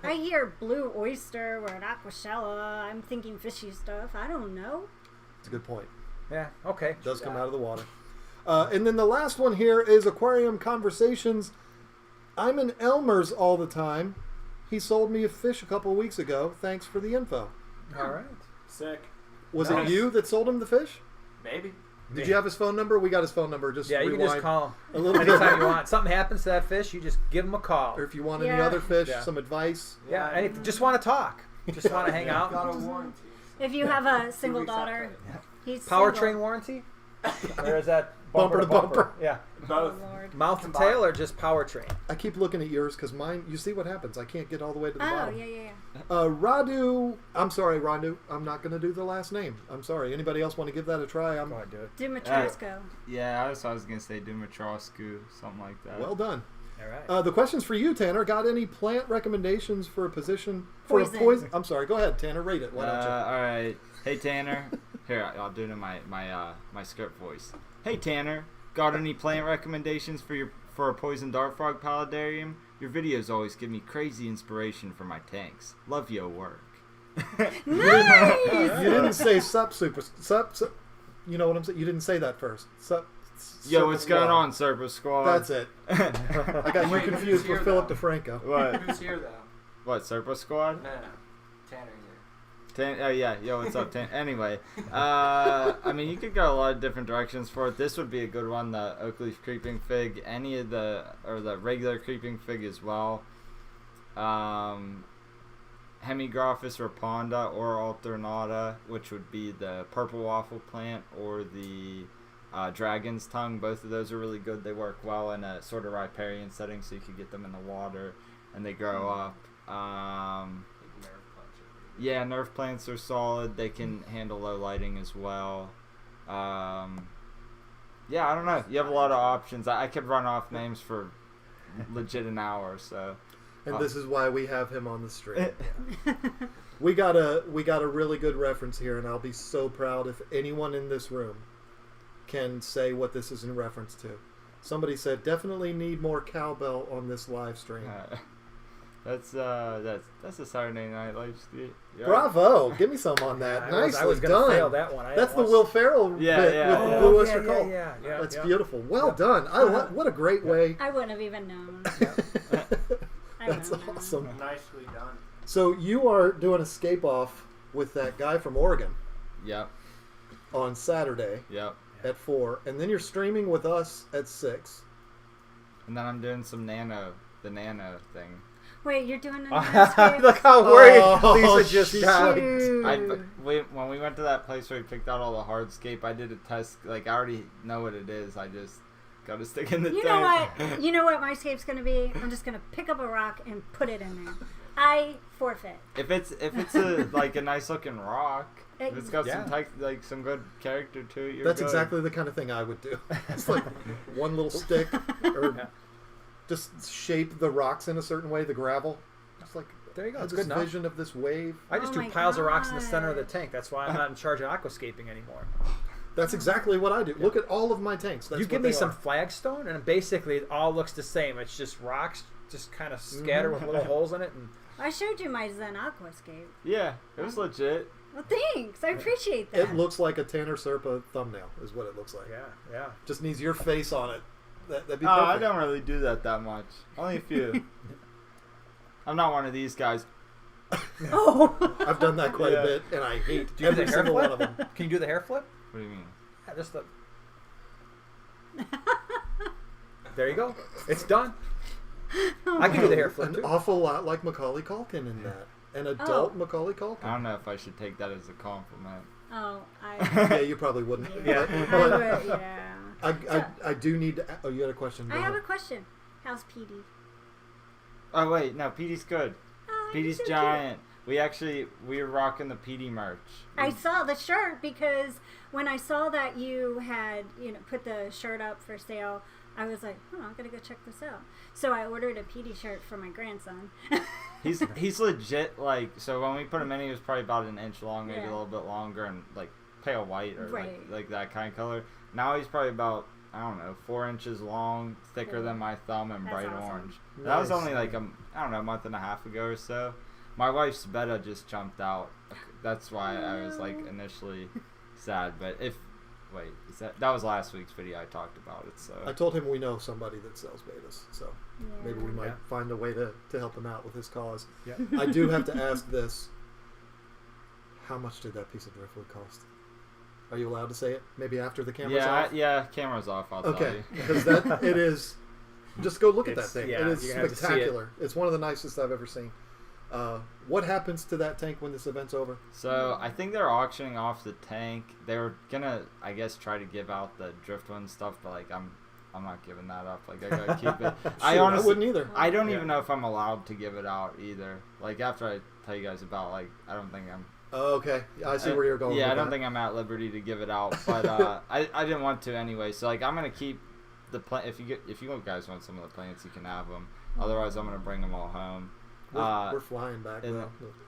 I hear blue oyster or an aquashella. I'm thinking fishy stuff. I don't know. It's a good point. Yeah. Okay. It does come out of the water. And then the last one here is Aquarium Conversations. I'm in Elmer's all the time. He sold me a fish a couple weeks ago. Thanks for the info. All right. Sick. Was Nice. it you that sold him the fish? Maybe. Did you have his phone number? We got his phone number. Just Yeah, you rewind can just call him a little anytime bit. you want. Something happens to that fish, you just give him a call. Or if you want any Yeah. other fish, Yeah. some advice. Yeah, anything. Just want to talk. Just want to hang Got out. a warranty. If you have a 2 single weeks daughter, after. he's Powertrain single. warranty? Or is that Bumper to bumper. Yeah. Oh, Both. Lord. Mouth to Combined. tail or just powertrain? I keep looking at yours because mine, you see what happens. I can't get all the way to the Oh, bottom. yeah. Radu, I'm sorry, Radu. I'm not going to do the last name. I'm sorry. Anybody else want to give that a try? Go ahead, do it. Dimitrescu. Yeah, I was going to say Dumitroscu, something like that. Well done. All right. The question's for you, Tanner. Got any plant recommendations for a position for Poison. a poison? I'm sorry. Go ahead, Tanner. Rate it. Why don't you? All right. Hey, Tanner. Here, I'll do it in my script voice. Hey, Tanner. Got any plant recommendations for a poison dart frog paludarium? Your videos always give me crazy inspiration for my tanks. Love your work. Nice! You didn't say sup. You know what I'm saying? You didn't say that first. Sup. Yo, what's going Squad. on, Serpo Squad? That's it. I got you Wait, confused who's with here, Philip though? DeFranco. What? Who's here though? What, Serpo Squad? No. Tanner here. Oh yeah, yo, what's up, Tan? Anyway, I mean, you could go a lot of different directions for it. This would be a good one, the Oakleaf Creeping Fig, the regular Creeping Fig as well. Hemigraphis raponda or alternata, which would be the purple waffle plant, or the dragon's tongue. Both of those are really good. They work well in a sort of riparian setting, so you could get them in the water and they grow up. Yeah, Nerf plants are solid. They can handle low lighting as well. Yeah, I don't know. You have a lot of options. I could run off names for legit an hour. So, and this is why we have him on the stream. We got a really good reference here, and I'll be so proud if anyone in this room can say what this is in reference to. Somebody said, definitely need more cowbell on this live stream. That's a Saturday Night Live stream. Yeah. Bravo! Give me some on that. Nicely I was done. Gonna fail that one. That's the Will Ferrell bit with the Blue Oyster Cult. Yeah. That's beautiful. Well done. What a great way. I wouldn't have even known. That's awesome. Nicely done. So you are doing Escape Off with that guy from Oregon. Yep. On Saturday. Yep. At 4, and then you're streaming with us at 6. And then I'm doing some the nano thing. Wait, you're doing an Look how worried Lisa just got. When we went to that place where we picked out all the hardscape, I did a test. Like, I already know what it is. I just got to stick in the tank. Know what? You know what my escape's going to be? I'm just going to pick up a rock and put it in there. I forfeit. If it's a like a nice looking rock, if it's got some good character to it, that's good. Exactly the kind of thing I would do. It's like one little stick, or just shape the rocks in a certain way, the gravel. Just like there you go. It's this good vision of this wave. I just do piles of rocks in the center of the tank. That's why I'm not in charge of aquascaping anymore. That's exactly what I do. Look at all of my tanks. That's you give me some flagstone, and basically it all looks the same. It's just rocks, just kind of scattered with little holes in it. And I showed you my Zen Aquascape. Yeah, it was legit. Well, thanks. I appreciate that. It looks like a Tanner Serpa thumbnail, is what it looks like. Yeah. Just needs your face on it. That'd be perfect. I don't really do that much. Only a few. I'm not one of these guys. Oh. I've done that quite a bit, and I hate every single one of them. Can you do the hair flip? What do you mean? Yeah, just the... There you go. It's done. I can do the hair flip, An too. awful lot like Macaulay Culkin in that. An adult Macaulay Culkin. I don't know if I should take that as a compliment. Yeah, you probably wouldn't. I do need to... Oh, you had a question? I have a question. How's PD? Oh, wait. No, PD's good. PD's so giant. Cute. We were rocking the PD merch. I saw the shirt because when I saw that you had, put the shirt up for sale, I was like, I'm going to go check this out. So I ordered a PD shirt for my grandson. He's legit, so when we put him in, he was probably about an inch long, maybe a little bit longer, and pale white or like that kind of color. Now he's probably about, 4 inches long, thicker than my thumb, and bright orange. Nice. That was only a month and a half ago or so. My wife's betta just jumped out. That's why I was initially sad. But that was last week's video I talked about it. So I told him we know somebody that sells betas, so maybe we might find a way to help him out with his cause. Yeah. I do have to ask this: how much did that piece of driftwood cost? Are you allowed to say it? Maybe after the camera's off? Yeah, camera's off. I'll tell you. Because it is. Just go look at that thing. Yeah, it is spectacular. It's one of the nicest I've ever seen. What happens to that tank when this event's over? So I think they're auctioning off the tank. They were gonna, I guess, try to give out the Driftwood stuff, but I'm not giving that up. I gotta keep it. I honestly wouldn't either. I don't even know if I'm allowed to give it out either. After I tell you guys about, I don't think I'm. Oh, okay. I see where you're going. Yeah, I don't think I'm at liberty to give it out, but I didn't want to anyway. So I'm gonna keep the plant. If you guys want some of the plants, you can have them. Otherwise, I'm gonna bring them all home. We're flying back.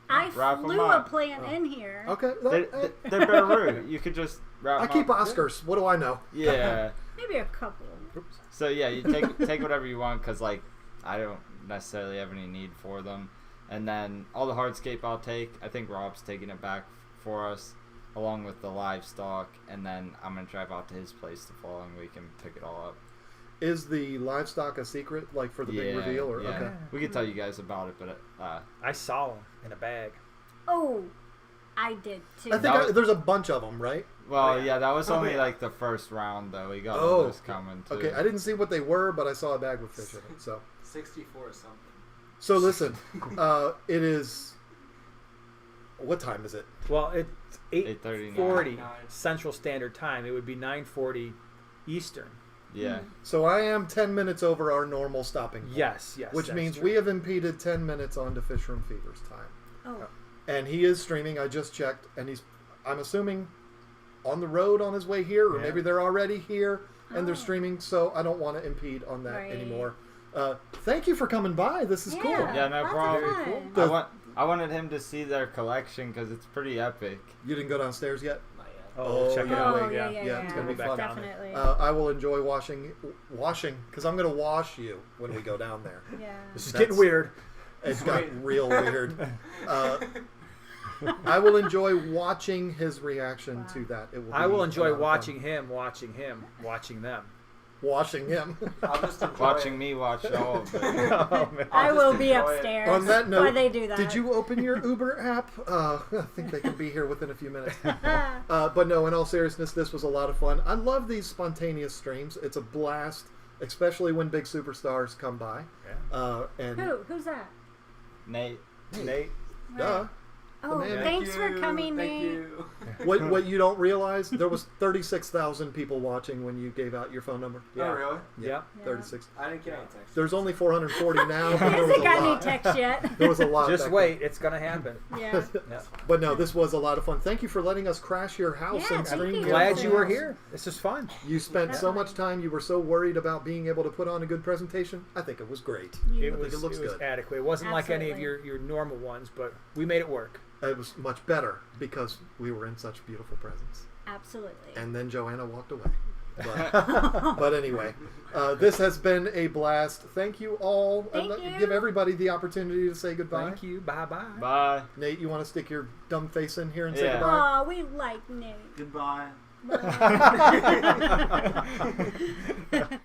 I flew a plant in here. Okay. They're Beirut. You could just wrap I keep Oscars. What do I know? Yeah. Maybe a couple. So yeah, you take whatever you want because I don't necessarily have any need for them. And then all the hardscape I'll take. I think Rob's taking it back for us along with the livestock. And then I'm going to drive out to his place the following week and pick it all up. Is the livestock a secret, for the big reveal? Or okay, we can tell you guys about it, but I saw them in a bag. Oh, I did too. I think there's a bunch of them, right? Well, that was only the first round, though. We got others coming too. Okay, I didn't see what they were, but I saw a bag with fish in it. So 64 or something. So listen, it is. What time is it? Well, it's 8:40 8:39 Central Standard Time. It would be 9:40 Eastern. Yeah. So I am 10 minutes over our normal stopping point. Yes. Which means we have impeded 10 minutes onto Fish Room Fever's time. Oh. And he is streaming. I just checked, and I'm assuming, on the road on his way here, or maybe they're already here and they're streaming. So I don't want to impede on that anymore. Thank you for coming by. This is cool. Yeah, no problem. Very cool. I wanted him to see their collection because it's pretty epic. You didn't go downstairs yet? Not yet. Oh, check it out. Yeah, it's gonna be fun. Definitely. I will enjoy washing because I'm going to wash you when we go down there. Yeah. This is getting weird. It's got real weird. I will enjoy watching his reaction to that. I will enjoy watching him, watching them. Washing him. I'll just enjoy Watching me watch all of it. I will be upstairs. On that note, while they do that. did you open your Uber app? I think they can be here within a few minutes. But no, in all seriousness, this was a lot of fun. I love these spontaneous streams. It's a blast, especially when big superstars come by. Yeah. And Who's that? Nate. Duh. Oh, man. thanks for coming, Thank Nate. you. What you don't realize, there was 36,000 people watching when you gave out your phone number. Oh, really? Yeah. 36. I didn't get any text. There's only 440 now. He hasn't got any text yet. There was a lot. Just back wait, it's gonna happen. Yeah. But no, this was a lot of fun. Thank you for letting us crash your house Yeah, and thank stream. you. your Glad you were house. here. This is fun. You spent so much time. You were so worried about being able to put on a good presentation. I think it was great. You- I think it looks good. adequate. It wasn't like any of Absolutely. your normal ones, but we made it work. It was much better because we were in such beautiful presence. Absolutely. And then Joanna walked away. But anyway, this has been a blast. Thank you all. Thank I'd you. Give everybody the opportunity to say goodbye. Thank you. Bye bye. Bye. Nate, you want to stick your dumb face in here and say Yeah. goodbye? Oh, we like Nate. Goodbye. Bye.